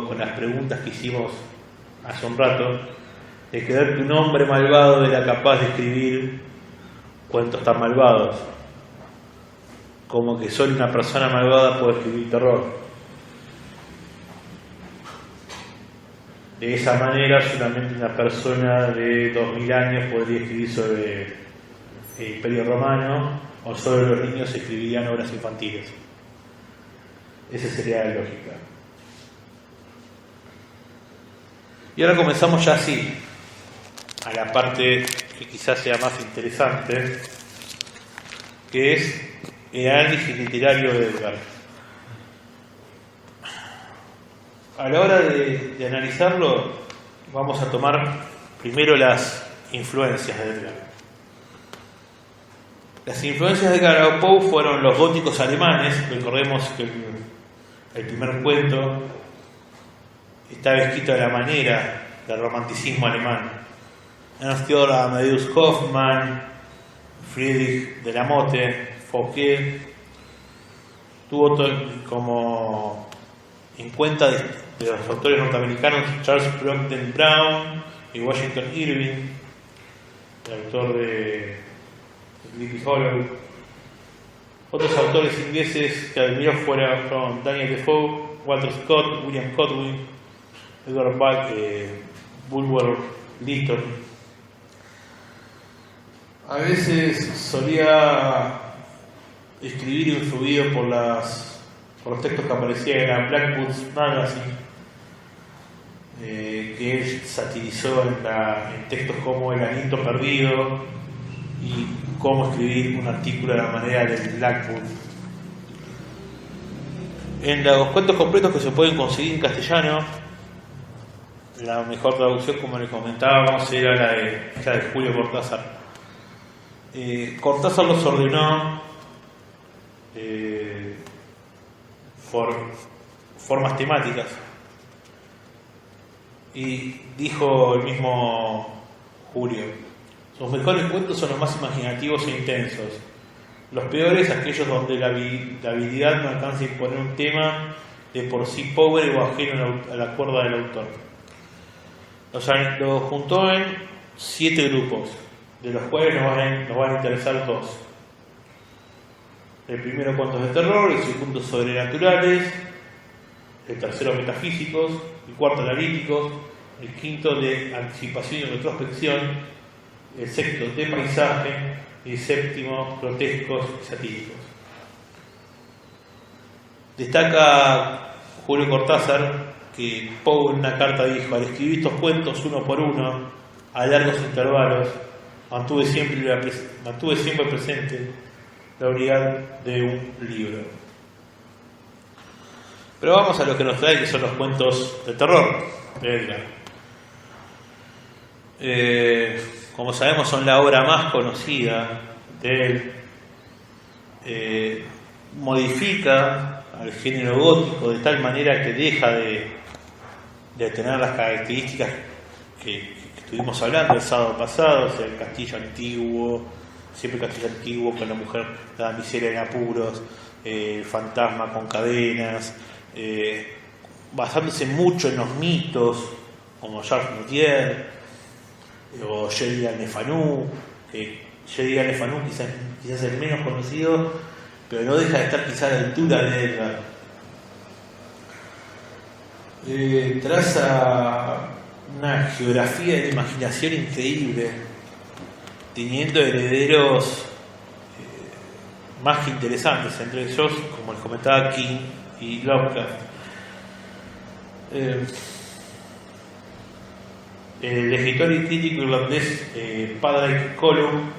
con las preguntas que hicimos hace un rato, de creer que un hombre malvado era capaz de escribir cuentos tan malvados, como que solo una persona malvada puede escribir terror. De esa manera, solamente una persona de 2000 años podría escribir sobre el Imperio Romano o solo los niños escribirían obras infantiles. Esa sería la lógica. Y ahora comenzamos ya así, a la parte que quizás sea más interesante, que es el análisis literario de Edgar. A la hora de analizarlo, vamos a tomar primero las influencias de Edgar. Las influencias de Edgar Allan Poe fueron los góticos alemanes. Recordemos que el primer cuento estaba escrito de la manera del romanticismo alemán. Ernst Theodor Amadeus Hoffmann, Friedrich de la Motte, Fouquet, tuvo como en cuenta de los autores norteamericanos Charles Brockden Brown y Washington Irving, el autor de Sleepy Hollow. Otros autores ingleses que admiró fueron Daniel Defoe, Walter Scott, William Godwin, Edward Bulwer Lytton. A veces solía escribir influido por los textos que aparecían en la Blackwood's Magazine, que él satirizó en textos como El Anito Perdido y cómo escribir un artículo de la manera del Blackwood. En los cuentos completos que se pueden conseguir en castellano, la mejor traducción, como les comentábamos, era la de Julio Cortázar. Cortázar los ordenó por formas temáticas y dijo el mismo Julio: sus mejores cuentos son los más imaginativos e intensos, los peores aquellos donde la habilidad no alcanza a imponer un tema de por sí pobre o ajeno a la cuerda del autor. Lo juntó en 7 grupos, de los cuales nos van a interesar 2. El primero, cuentos de terror; el segundo, sobrenaturales; el tercero, metafísicos; el cuarto, analíticos; el quinto, de anticipación y retrospección; el sexto, de paisaje; y el séptimo, grotescos y satíricos. Destaca Julio Cortázar que Poe en una carta dijo: al escribir estos cuentos uno por uno, a largos intervalos, mantuve siempre presente la unidad de un libro. Pero vamos a lo que nos trae, que son los cuentos de terror de Edgar. Como sabemos, son la obra más conocida de él. Modifica al género gótico de tal manera que deja de tener las características que estuvimos hablando el sábado pasado, o sea, el castillo antiguo, siempre castillo antiguo con la mujer, la damisela en apuros, el fantasma con cadenas, basándose mucho en los mitos como Jacques Moutier o Sheridan Le Fanu, que Sheridan Le Fanu quizás el menos conocido, pero no deja de estar quizás a la altura de Edgar. Traza una geografía de la imaginación increíble, teniendo herederos más que interesantes, entre ellos, como les comentaba, King y Lovecraft. El escritor y crítico irlandés Padraig Colum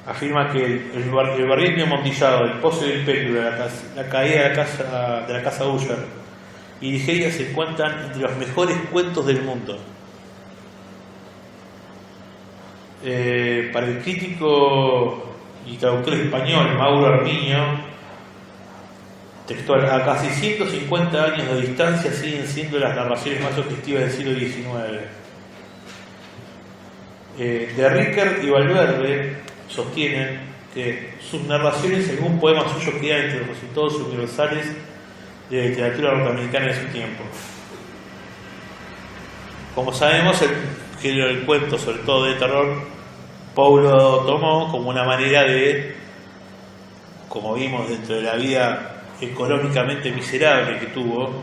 afirma que el barriendo amontillado, el pozo y el péndulo, la caída de la casa Usher y Ligeia se encuentran entre los mejores cuentos del mundo. Para el crítico y traductor español Mauro Armiño, textual: a casi 150 años de distancia siguen siendo las narraciones más objetivas del siglo XIX. De Rickert y Valverde sostienen que sus narraciones, según poema suyo, quedan entre los resultados universales de la literatura norteamericana de su tiempo. Como sabemos, el género del cuento, sobre todo de terror, Poe lo tomó como una manera de, como vimos dentro de la vida económicamente miserable que tuvo,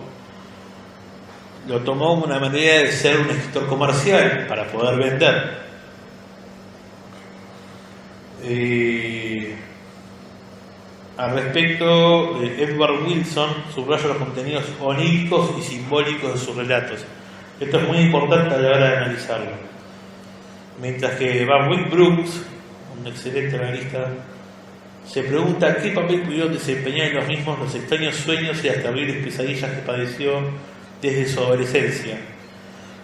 lo tomó como una manera de ser un escritor comercial para poder vender. Al respecto, Edward Wilson subraya los contenidos oníricos y simbólicos de sus relatos. Esto es muy importante a la hora de analizarlo. Mientras que Van Wyck Brooks, un excelente analista, se pregunta qué papel pudieron desempeñar en los mismos los extraños sueños y las terribles pesadillas que padeció desde su adolescencia.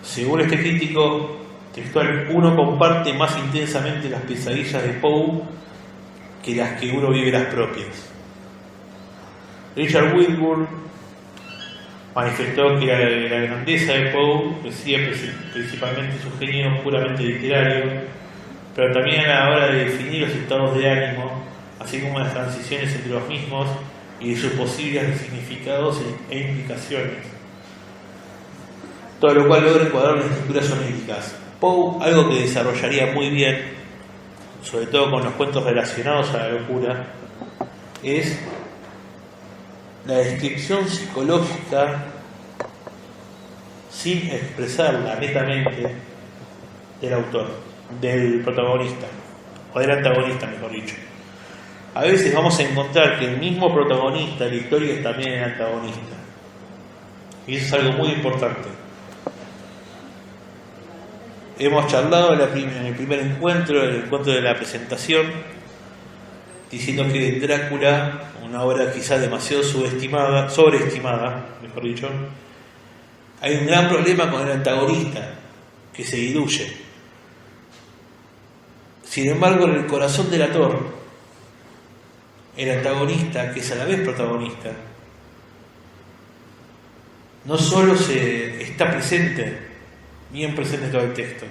Según este crítico textual, uno comparte más intensamente las pesadillas de Poe que las que uno vive las propias. Richard Whitburn manifestó que la grandeza de Poe reside principalmente en su genio puramente literario, pero también a la hora de definir los estados de ánimo, así como las transiciones entre los mismos y de sus posibles significados e implicaciones. Todo lo cual logra encuadrar las estructuras oníricas. Poe, algo que desarrollaría muy bien, sobre todo con los cuentos relacionados a la locura, es la descripción psicológica, sin expresarla netamente, del autor, del protagonista, o del antagonista, mejor dicho. A veces vamos a encontrar que el mismo protagonista de la historia es también el antagonista. Y eso es algo muy importante. Hemos charlado en el primer encuentro, el encuentro de la presentación, diciendo que Drácula, una obra quizás demasiado sobreestimada, mejor dicho, hay un gran problema con el antagonista, que se diluye. Sin embargo, en el corazón del autor, el antagonista, que es a la vez protagonista, no solo está presente, bien presente en todo el texto,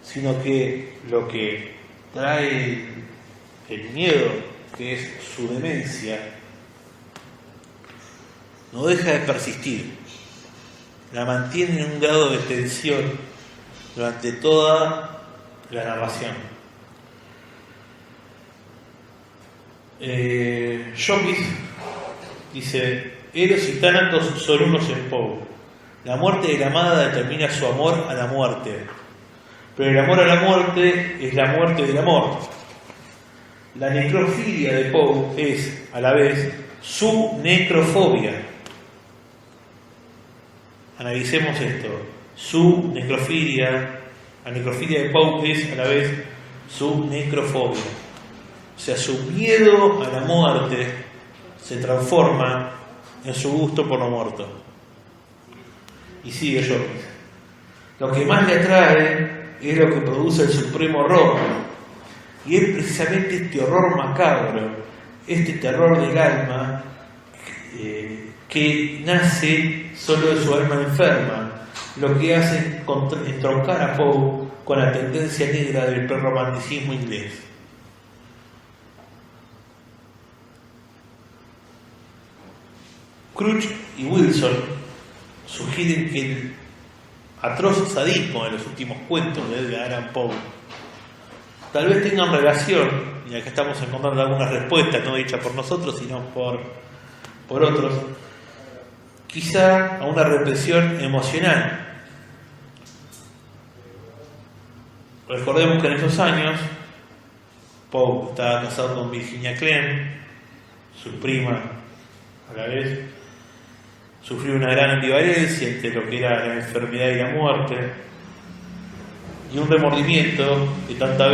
sino que lo que trae el miedo, que es su demencia, no deja de persistir, la mantiene en un grado de tensión durante toda la narración. Jomis dice: Eros y Tánatos son unos en Poe. La muerte de la amada determina su amor a la muerte, pero el amor a la muerte es la muerte del amor. La necrofilia de Poe es, a la vez, su necrofobia. Analicemos esto. Su necrofilia, la necrofilia de Poe es, a la vez, su necrofobia. O sea, su miedo a la muerte se transforma en su gusto por lo muerto. Y sigue Jomis: lo que más le atrae es lo que produce el supremo horror, y es precisamente este horror macabro, este terror del alma, que nace solo de su alma enferma, lo que hace entroncar a Poe con la tendencia negra del prerromanticismo inglés. Crouch y Wilson sugieren que el atroz sadismo de los últimos cuentos de Edgar Allan Poe tal vez tengan relación, y acá estamos encontrando algunas respuestas no dichas por nosotros sino por otros, quizá a una represión emocional. Recordemos que en esos años Poe estaba casado con Virginia Clemm, su prima a la vez. Sufrió una gran ambivalencia entre lo que era la enfermedad y la muerte, y un remordimiento que tantas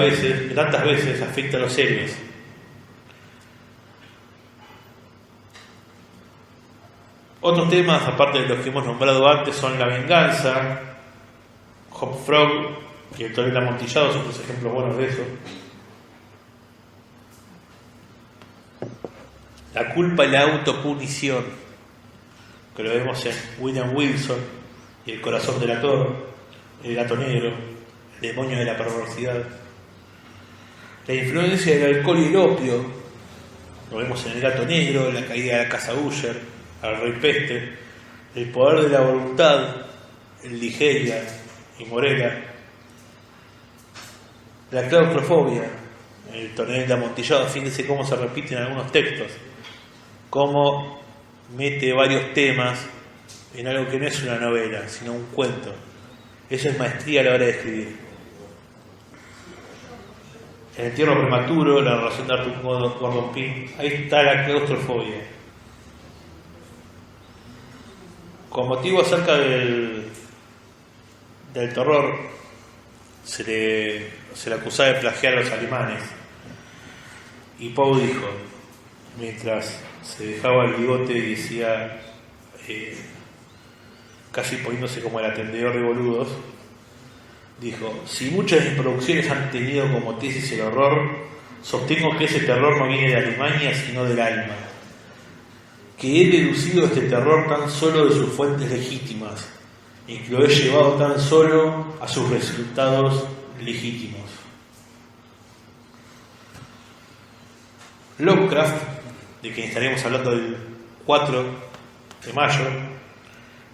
veces afecta a los héroes. Otros temas, aparte de los que hemos nombrado antes, son la venganza, Hop Frog y el Tonel Amontillado son dos ejemplos buenos de eso. La culpa y la autopunición, que lo vemos en William Wilson y El corazón del actor, El gato negro, El demonio de la perversidad. La influencia del alcohol y el opio, lo vemos en El gato negro, La caída de la casa Usher, Al rey peste, El poder de la voluntad, en Ligeia y Morella. La claustrofobia, El tonel de amontillado. Fíjense cómo se repiten algunos textos, cómo mete varios temas en algo que no es una novela, sino un cuento. Eso es maestría a la hora de escribir. el entierro prematuro, la narración de Arthur Gordon Pym, ahí está la claustrofobia. Con motivo acerca del terror, se le acusaba de plagiar a los alemanes. Y Poe dijo, mientras se dejaba el bigote y decía, casi poniéndose como el atendedor de boludos, dijo: si muchas de mis producciones han tenido como tesis el horror, sostengo que ese terror no viene de Alemania sino del alma, que he deducido este terror tan solo de sus fuentes legítimas y que lo he llevado tan solo a sus resultados legítimos. Lovecraft, de quien estaremos hablando el 4 de mayo,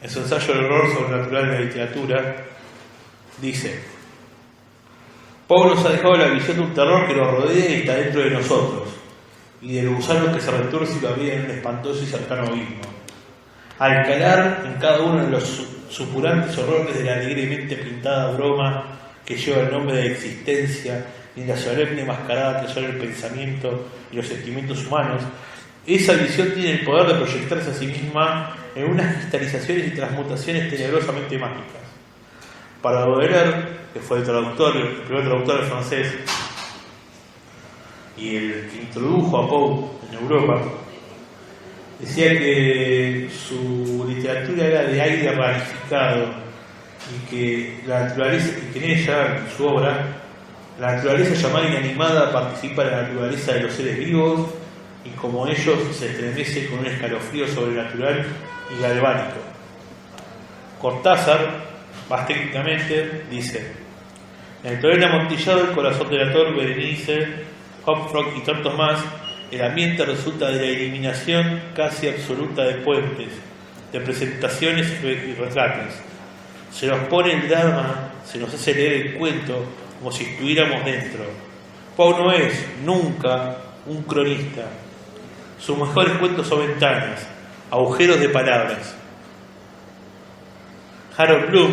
en su ensayo del horror sobrenatural en la literatura, dice: Poe nos ha dejado la visión de un terror que nos rodea y está dentro de nosotros, y del gusano que se retuerce y lo abriga en un espantoso y cercano abismo. Al calar en cada uno de los supurantes horrores de la alegremente pintada broma que lleva el nombre de existencia y la solemne mascarada que son el pensamiento y los sentimientos humanos, esa visión tiene el poder de proyectarse a sí misma en unas cristalizaciones y transmutaciones tenebrosamente mágicas. Para Baudelaire, que fue el primer traductor del francés y el que introdujo a Poe en Europa, decía que su literatura era de aire rarificado y que la naturaleza, y que en ella, en su obra, la naturaleza llamada inanimada participa de la naturaleza de los seres vivos y como ellos se estremece con un escalofrío sobrenatural y galvánico. Cortázar, más técnicamente, dice: en el torrente amontillado, el corazón del actor, Berenice, Hopfrock y tantos más, el ambiente resulta de la eliminación casi absoluta de puentes, de presentaciones y retratos. Se nos pone el drama, se nos hace leer el cuento como si estuviéramos dentro. Poe no es nunca un cronista. Sus mejores cuentos son ventanas, agujeros de palabras. Harold Bloom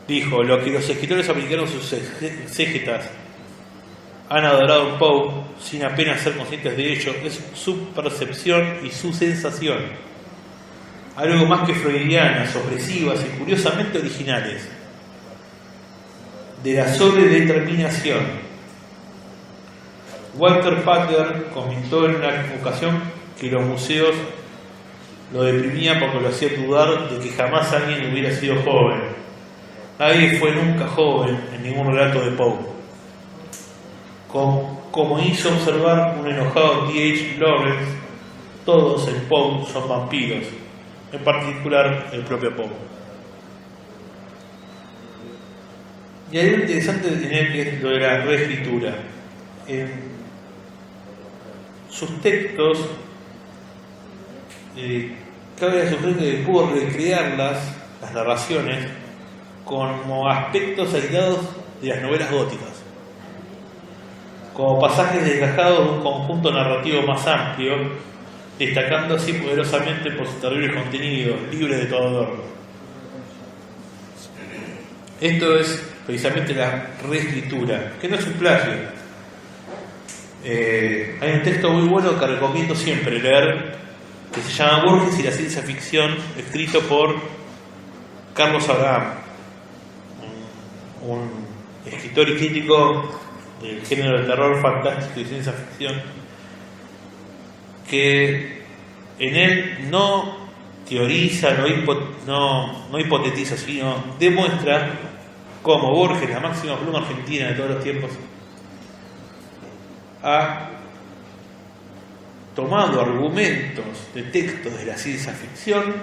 dijo: lo que los escritores americanos, sus exégetas, han adorado en Poe, sin apenas ser conscientes de ello, es su percepción y su sensación, algo más que freudianas, opresivas y curiosamente originales, de la sobredeterminación. Walter Pater comentó en una ocasión que los museos lo deprimían porque lo hacía dudar de que jamás alguien hubiera sido joven. Nadie fue nunca joven en ningún relato de Poe. Como hizo observar un enojado D.H. Lawrence, todos en Poe son vampiros, en particular el propio Poe. Y hay algo interesante de tener que es lo de la reescritura. En sus textos, cabe sugerir que pudo recrear las narraciones como aspectos aislados de las novelas góticas, como pasajes desgajados de un conjunto narrativo más amplio, destacando así poderosamente por sus terribles contenidos, libres de todo adorno. Esto es precisamente la reescritura, que no es un plagio. Hay un texto muy bueno que recomiendo siempre leer, que se llama Borges y la ciencia ficción, escrito por Carlos Abraham, un escritor y crítico del género de terror fantástico y ciencia ficción, que en él no teoriza, no hipotetiza, sino demuestra cómo Borges, la máxima pluma argentina de todos los tiempos, ha tomado argumentos de textos de la ciencia ficción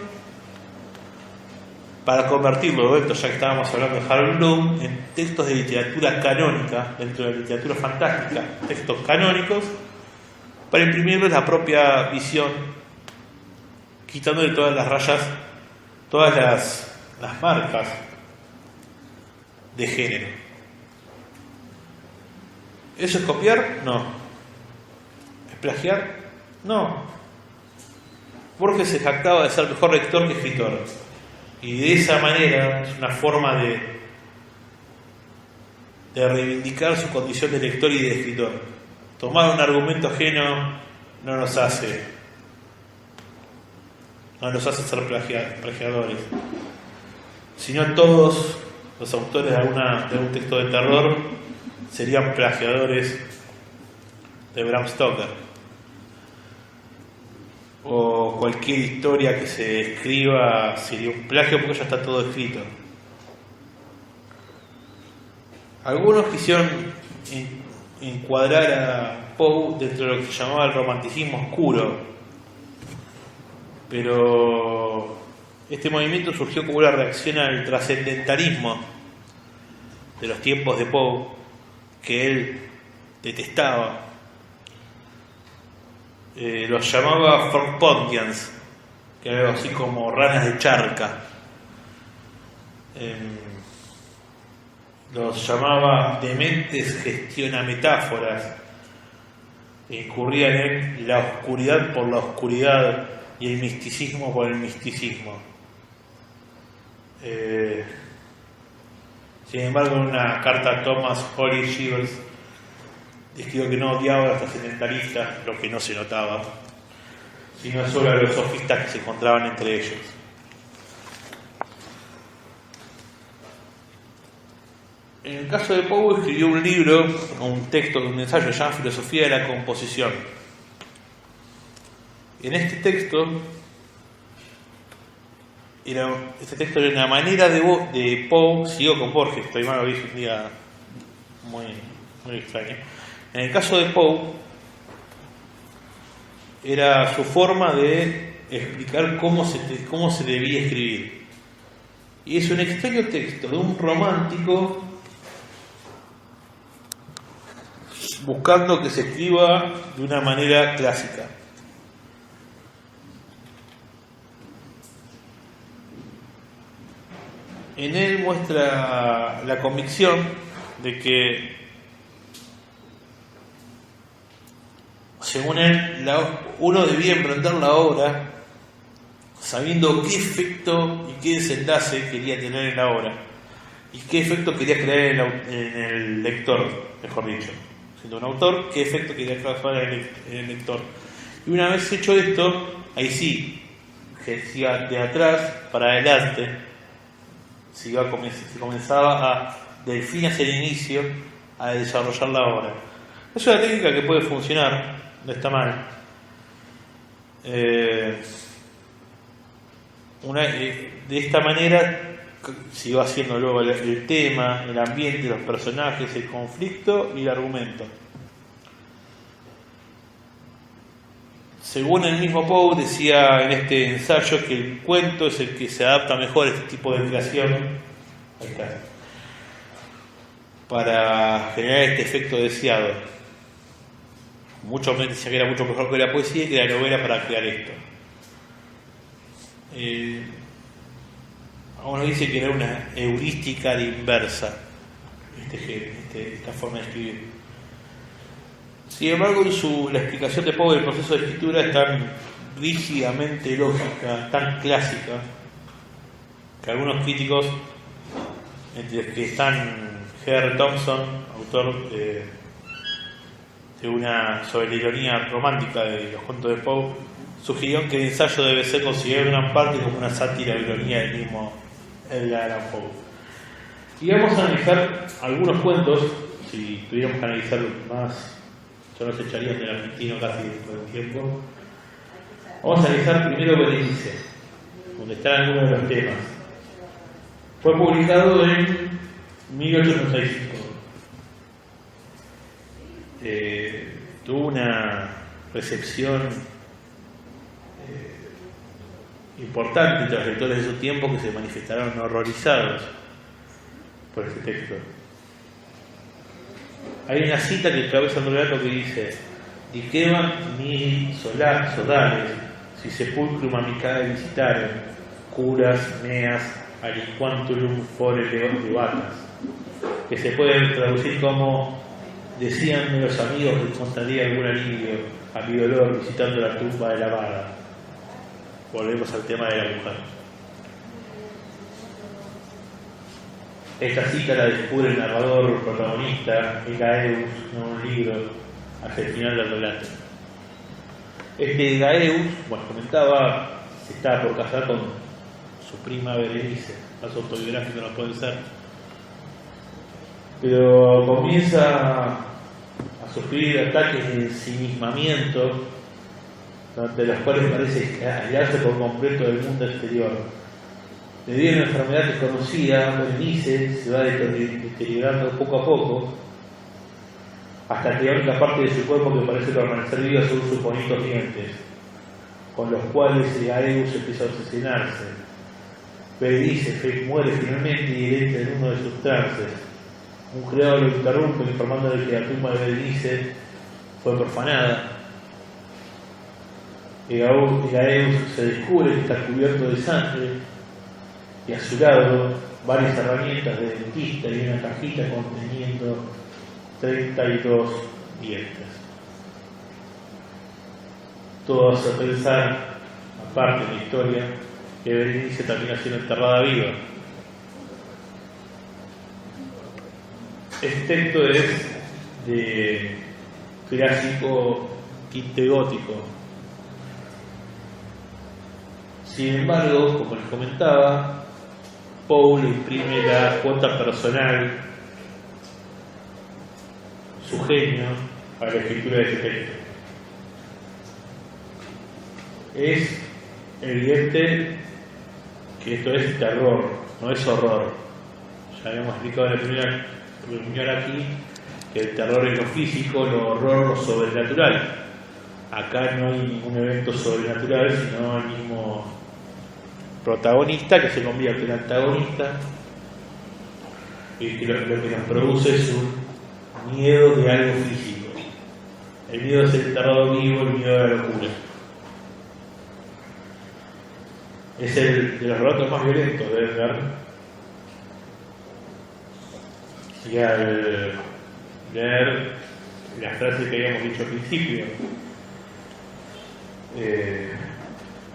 para convertirlo, ya que estábamos hablando de Harold Bloom, en textos de literatura canónica, dentro de la literatura fantástica, textos canónicos, para imprimirles la propia visión, quitándole todas las rayas, todas las marcas de género. ¿Eso es copiar? No. ¿Es plagiar? No. Borges se jactaba de ser mejor lector que escritor, y de esa manera es una forma de de reivindicar su condición de lector y de escritor. Tomar un argumento ajeno no nos hace ser plagiadores. Si no, todos los autores de algún texto de terror serían plagiadores de Bram Stoker, o cualquier historia que se escriba sería un plagio porque ya está todo escrito. Algunos quisieron encuadrar a Poe dentro de lo que se llamaba el romanticismo oscuro, pero este movimiento surgió como una reacción al trascendentalismo de los tiempos de Poe, que él detestaba. Los llamaba Fortpodgians, que era algo así como ranas de charca. Los llamaba dementes gestiona metáforas, incurrían en la oscuridad por la oscuridad y el misticismo por el misticismo. Sin embargo, en una carta a Thomas Holly Shivers escribió que no odiaba a los trascendentalistas, lo que no se notaba, sino solo a los sofistas que se encontraban entre ellos. En el caso de Poe, escribió un libro, un texto, un ensayo llamado Filosofía de la Composición. En este texto era una manera de Poe, sigo con Borges, estoy mal, hoy es un día muy extraño. En el caso de Poe, era su forma de explicar cómo se debía escribir. Y es un extraño texto de un romántico buscando que se escriba de una manera clásica. En él muestra la convicción de que, según él, uno debía emprender la obra sabiendo qué efecto y qué desenlace quería tener en la obra y qué efecto quería crear en el lector, mejor dicho. Siendo un autor, qué efecto quería crear en el lector. Y una vez hecho esto, ahí sí, que siga de atrás para adelante, se comenzaba del fin hacia el inicio a desarrollar la obra. Es una técnica que puede funcionar, no está mal. De esta manera se iba haciendo luego el tema, el ambiente, los personajes, el conflicto y el argumento. Según el mismo Poe, decía en este ensayo que el cuento es el que se adapta mejor a este tipo de creación. Ahí está. Para generar este efecto deseado. Muchos me decían que era mucho mejor que la poesía y que la novela para crear esto. Uno dice que era una heurística de inversa esta forma de escribir. Sin embargo, la explicación de Poe del proceso de escritura es tan rígidamente lógica, tan clásica, que algunos críticos, entre los que están G.R. Thompson, autor sobre la ironía romántica de los cuentos de Poe, sugirieron que el ensayo debe ser considerado en gran parte como una sátira de ironía del mismo Edgar Allan Poe. Y vamos a analizar algunos cuentos, si tuviéramos que analizar más. Yo nos echaría del argentino casi todo el tiempo. Vamos a analizar primero Berenice, donde están algunos de los temas. Fue publicado en 1865. Tuvo una recepción importante entre los lectores de su tiempo, que se manifestaron horrorizados por este texto. Hay una cita que encabeza el relato que dice: Diceva mihi sodales, si sepulcrum amicae visitare, curas meas aliquantulum fore levatas, que se puede traducir como: decían los amigos que encontraría algún alivio a mi dolor visitando la tumba de la amada. Volvemos al tema de la mujer. Esta cita la descubre el narrador protagonista, Egaeus, en un libro, hacia el final del relato. Este Egaeus, como les comentaba, se estaba por casar con su prima Berenice, más autobiográfico no puede ser, pero comienza a sufrir ataques de ensimismamiento, de los cuales parece aislarse por completo del mundo exterior. Debido a una enfermedad desconocida, Berenice se va deteriorando poco a poco, hasta que la única parte de su cuerpo que parece permanecer viva son sus bonitos dientes, con los cuales Egaeus empieza a obsesionarse. Berenice muere finalmente y entra en uno de sus trances. Un criado lo interrumpe informándole que la tumba de Berenice fue profanada. Egaeus se descubre que está cubierto de sangre y a su lado varias herramientas de dentista y una cajita conteniendo 32 dientes. Todo hace pensar, aparte de la historia, que Berenice termina siendo enterrada viva. Este texto es de clásico tinte gótico. Sin embargo, como les comentaba, Poe le imprime la cuota personal, su genio, a la escritura de este texto. Es evidente que esto es terror, no es horror. Ya habíamos explicado en la primera reunión aquí que el terror es lo físico, lo horror lo sobrenatural. Acá no hay ningún evento sobrenatural, sino el mismo protagonista que se convierte en antagonista, y que lo que nos produce es un miedo de algo físico. El miedo es el enterrado vivo, el miedo de la locura. Es el de los relatos más violentos de Edgar. Y al leer las frases que habíamos dicho al principio,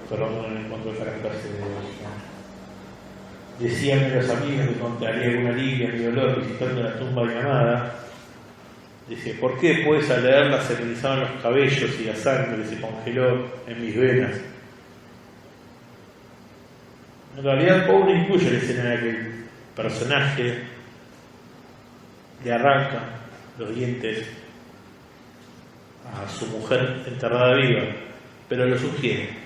perdón, no encuentro esa frase decíanme los amigos que contaría alguna alivio a mi dolor visitando la tumba de mi amada. Dice, ¿por qué pues al leerla se me erizaban los cabellos y la sangre se congeló en mis venas? En realidad Poe no incluye la escena en la que el personaje le arranca los dientes a su mujer enterrada viva, pero lo sugiere.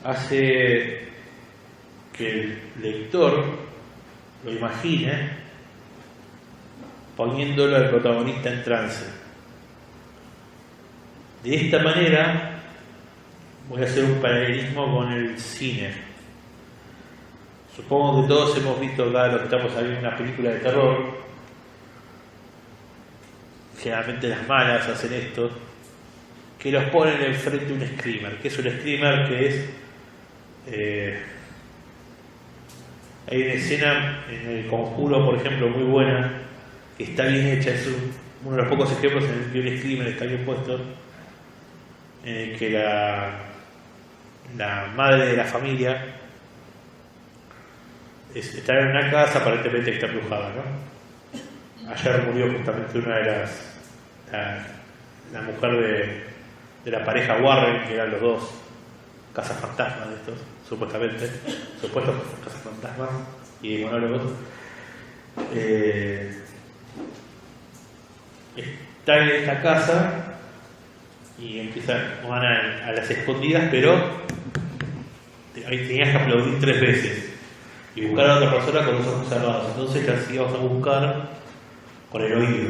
Hace que el lector lo imagine poniéndolo al protagonista en trance. De esta manera voy a hacer un paralelismo con el cine. Supongo que todos hemos visto, cada lo que estamos viendo una película de terror. Generalmente las malas hacen esto, que los ponen enfrente de un screamer. ¿Qué es un screamer? Que es hay una escena en El Conjuro, por ejemplo, muy buena, que está bien hecha, es uno de los pocos ejemplos en el que el screamer está bien puesto, en el que la madre de la familia está en una casa aparentemente que está embrujada, ¿no? Ayer murió justamente una de la mujer de la pareja Warren, que eran los dos cazafantasmas de estos, supuestos cazafantasmas y monólogos. Está en esta casa y van a las escondidas, pero tenías que aplaudir 3 veces y buscar a otra persona con los ojos cerrados. Entonces las íbamos a buscar con el oído.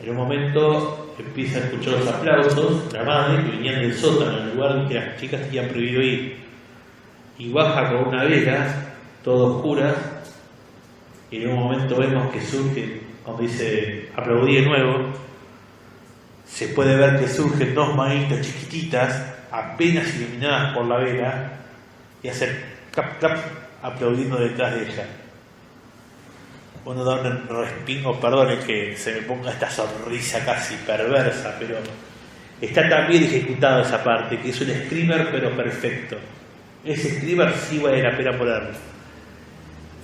En un momento empieza a escuchar los aplausos, la madre, que venían del sótano, el lugar en que las chicas tenían prohibido ir, y baja con una vela, todo oscura, y en un momento vemos que surge, cuando dice aplaudí de nuevo, se puede ver que surgen 2 manitas chiquititas, apenas iluminadas por la vela, y hacen clap clap aplaudiendo detrás de ella. Bueno, da un respingo, perdón, que se me ponga esta sonrisa casi perversa, pero está tan bien ejecutada esa parte, que es un screamer pero perfecto. ese screamer sí vale la pena ponerlo.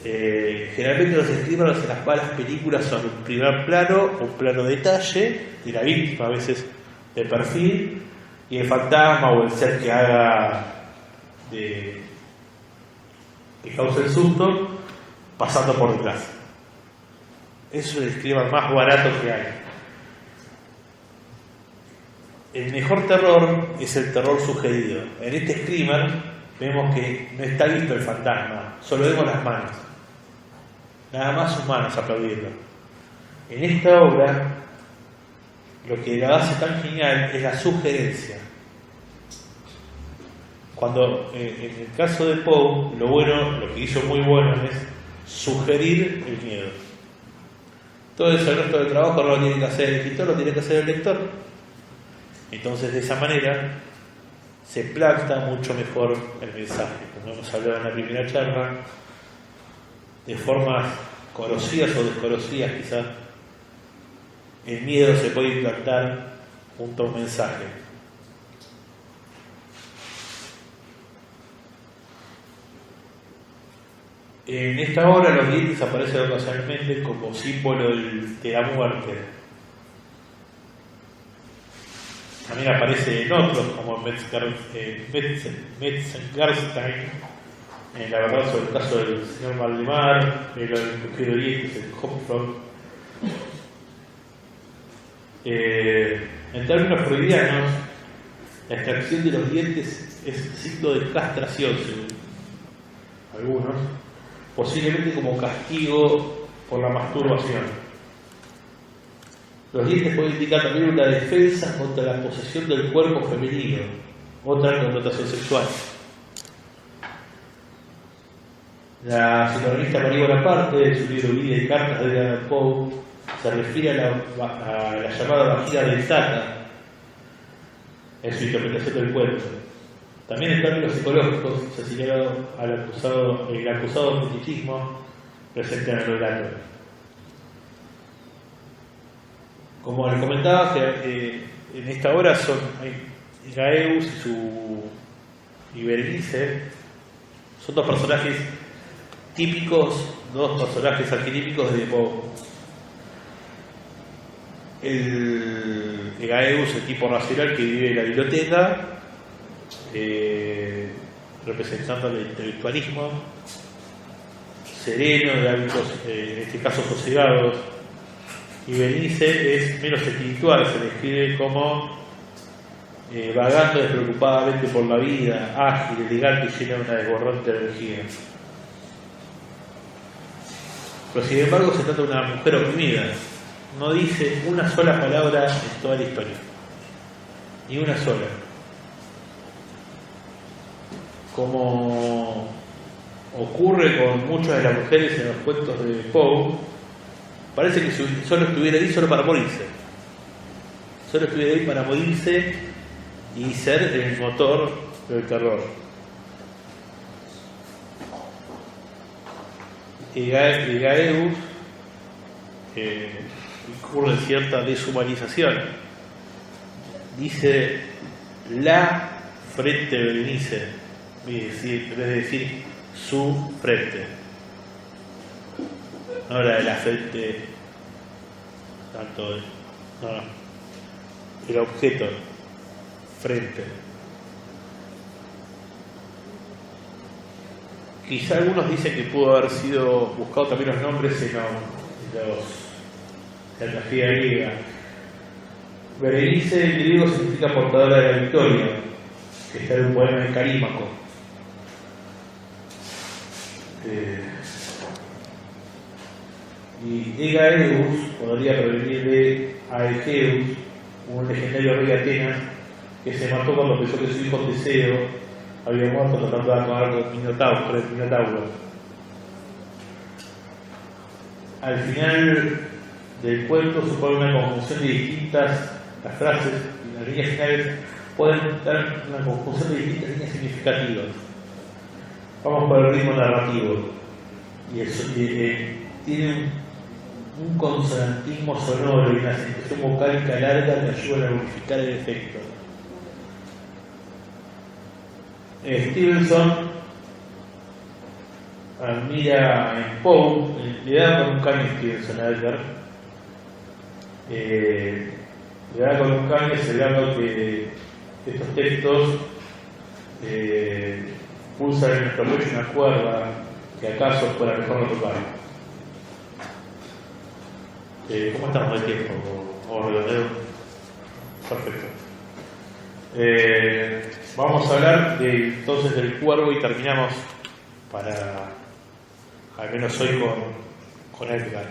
Generalmente los screamers en las malas películas son un primer plano, un plano detalle de la víctima, a veces de perfil, y el fantasma o el ser que haga que cause el susto pasando por detrás. Eso es el screamer más barato que hay. El mejor terror es el terror sugerido. En este screamer vemos que no está visto el fantasma, solo vemos las manos. Nada más sus manos aplaudiendo. En esta obra, lo que la hace tan genial es la sugerencia. Cuando, en el caso de Poe, lo que hizo muy bueno es sugerir el miedo. Todo el resto del trabajo no lo tiene que hacer el escritor, lo tiene que hacer el lector. Entonces, de esa manera, se planta mucho mejor el mensaje. Como hemos hablado en la primera charla, de formas conocidas o desconocidas quizás, el miedo se puede implantar junto a un mensaje. En esta obra los dientes aparecen ocasionalmente como símbolo de la muerte. También aparece en otros, como Metzengerstein, en la verdad sobre el caso del señor Valdemar, el agujero de dientes, el Hopfrog. En términos freudianos, la extracción de los dientes es signo de castración, según algunos, posiblemente como castigo por la masturbación. Los dientes pueden indicar también una defensa contra la posesión del cuerpo femenino, otra connotación sexual. La psicoanalista María Bonaparte, en su libro Vida y Cartas de Edgar Allan Poe, se refiere a la llamada vagina dentata en su interpretación del cuento. También en términos psicológicos se ha señalado el acusado fetichismo presente en el relato. Como les comentaba, que en esta obra son Gaeus y Berenice, son dos personajes típicos, dos personajes arquetípicos de Poe. El Gaeus, el tipo racional que vive en la biblioteca, representando el intelectualismo, sereno, de hábitos, en este caso sosegados. Y Berenice es menos espiritual, se describe como vagando despreocupadamente por la vida, ágil, elegante y llena de una desbordante energía. Pero sin embargo se trata de una mujer oprimida, no dice una sola palabra en toda la historia, ni una sola. Como ocurre con muchas de las mujeres en los cuentos de Poe, parece que solo estuviera ahí solo para morirse. Solo estuviera ahí para morirse y ser el motor del terror. Gaeus ocurre cierta deshumanización. Dice la frente de Berenice, es decir, su frente. No la de la frente, tanto el objeto, frente. Quizá algunos dicen que pudo haber sido buscado también los nombres en la tragedia griega. Berenice en griego significa portadora de la victoria, que está en un poema de Calímaco. Y Egaeus podría provenir de Aegeus, un legendario rey de Atenas que se mató cuando pensó que su hijo Teseo había muerto tratando de acabar con el Minotauro. Al final del cuento supone una conjunción de distintas las frases y las líneas finales pueden dar una conjunción de distintas líneas significativas. Vamos por el ritmo narrativo y eso tiene un consonantismo sonoro y una acentuación vocálica larga que ayuda a unificar el efecto. Stevenson admira en Poe, le da con un caño Stevenson a Edgar, le da con un caño celebrando que estos textos pulsan en nuestro pecho una cuerda que acaso fuera mejor no tocar. ¿Cómo estamos de tiempo? ¿O redondeo? Perfecto. Vamos a hablar entonces del cuervo y terminamos para, al menos hoy, con Edgar.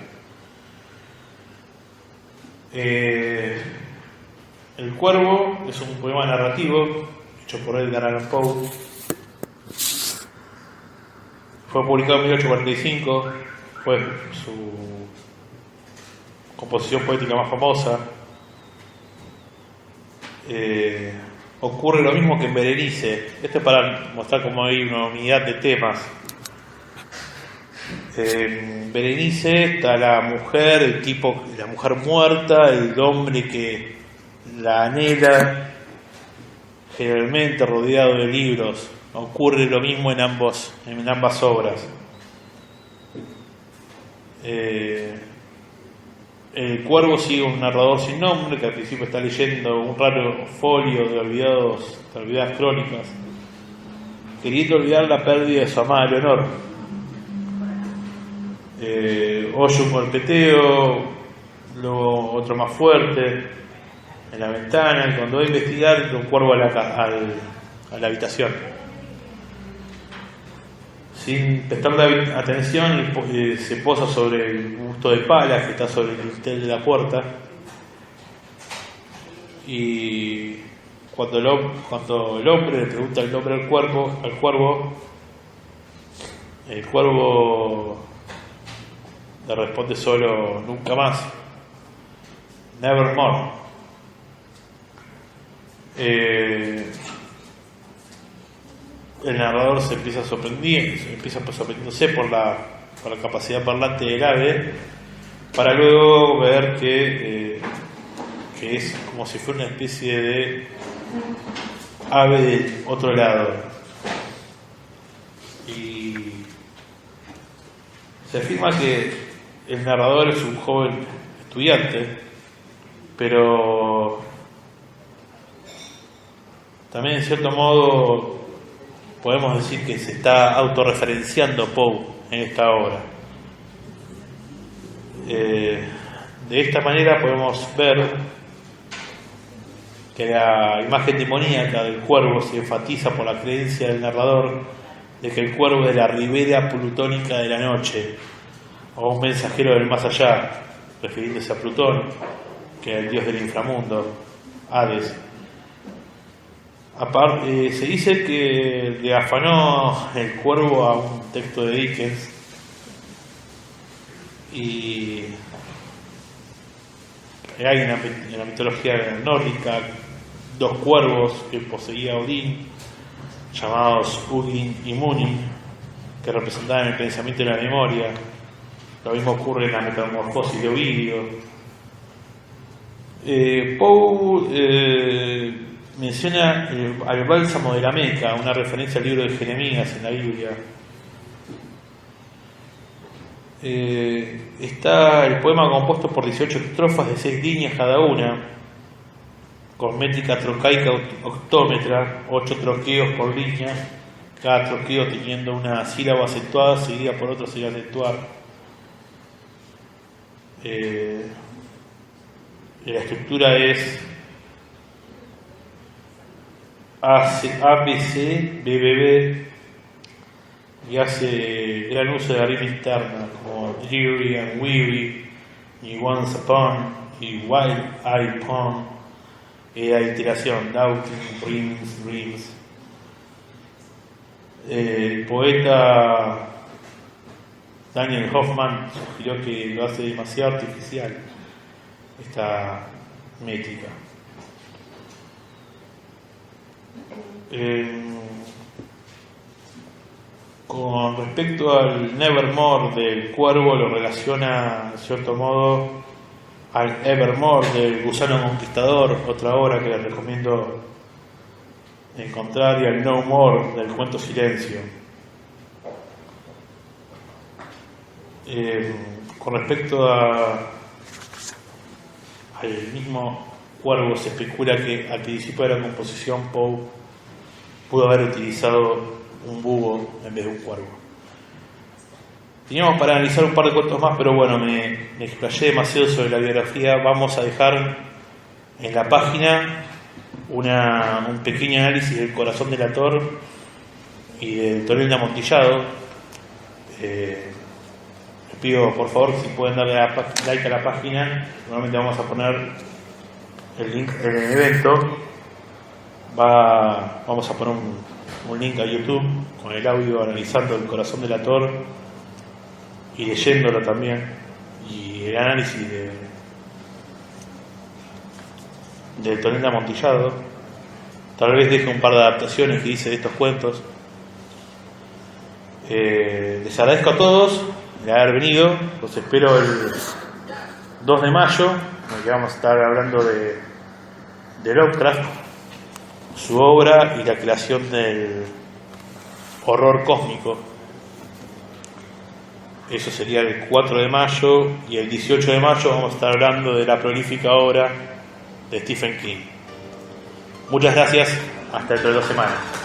El cuervo es un poema narrativo hecho por Edgar Allan Poe. Fue publicado en 1845, fue su composición poética más famosa. Ocurre lo mismo que en Berenice. Esto es para mostrar cómo hay una unidad de temas. En Berenice está la mujer, la mujer muerta, el hombre que la anhela, generalmente rodeado de libros. Ocurre lo mismo en ambas obras. El cuervo sigue un narrador sin nombre que al principio está leyendo un raro folio de olvidadas crónicas, queriendo olvidar la pérdida de su amada Leonor. Oye un golpeteo, luego otro más fuerte en la ventana, y cuando va a investigar entra un cuervo a la habitación. Sin prestarle atención, se posa sobre el busto de Palas que está sobre el dintel de la puerta. Y cuando el hombre le pregunta el nombre al cuervo, el cuervo le responde solo nunca más, nevermore. El narrador se empieza sorprendiéndose por la capacidad parlante del ave, para luego ver que es como si fuera una especie de ave del otro lado. Y se afirma que el narrador es un joven estudiante, pero también en cierto modo podemos decir que se está autorreferenciando Poe en esta obra. De esta manera podemos ver que la imagen demoníaca del cuervo se enfatiza por la creencia del narrador de que el cuervo es la ribera plutónica de la noche, o un mensajero del más allá, refiriéndose a Plutón, que es el dios del inframundo, Hades. Aparte, se dice que le afanó el cuervo a un texto de Dickens, y hay en la mitología nórdica dos cuervos que poseía Odín, llamados Hugin y Munin, que representaban el pensamiento y la memoria. Lo mismo ocurre en la Metamorfosis de Ovidio. Poe menciona al bálsamo de la Meca, una referencia al libro de Jeremías en la Biblia. Está el poema compuesto por 18 estrofas de 6 líneas cada una, con métrica trocaica octómetra, 8 troqueos por línea, cada troqueo teniendo una sílaba acentuada seguida por otra sin acentuar. La estructura es ABC, BBB, y hace gran uso de la rima interna como dreary and weary, y once upon, y while I upon, y la iteración doubting, dreams. El poeta Daniel Hoffman sugirió que lo hace demasiado artificial esta métrica. Con respecto al Nevermore del cuervo, lo relaciona en cierto modo al Evermore del gusano conquistador, otra obra que les recomiendo encontrar y al No More del cuento Silencio. Con respecto al mismo Cuervo, se especula que al principio de la composición Poe pudo haber utilizado un búho en vez de un cuervo. Teníamos para analizar un par de cuentos más, pero bueno, me explayé demasiado sobre la biografía. Vamos a dejar en la página un pequeño análisis del Corazón delator y del Tonel de Amontillado. Les pido por favor si pueden darle like a la página. Normalmente vamos a poner el link en el evento. Vamos a poner un link a YouTube con el audio analizando el Corazón delator y leyéndolo también, y el análisis del Tonel de Amontillado. Tal vez deje un par de adaptaciones que hice de estos cuentos. Les agradezco a todos de haber venido. Los espero el 2 de mayo, en el que vamos a estar hablando de Lovecraft, su obra y la creación del horror cósmico. Eso sería el 4 de mayo, y el 18 de mayo vamos a estar hablando de la prolífica obra de Stephen King. Muchas gracias, hasta dentro de 2 semanas.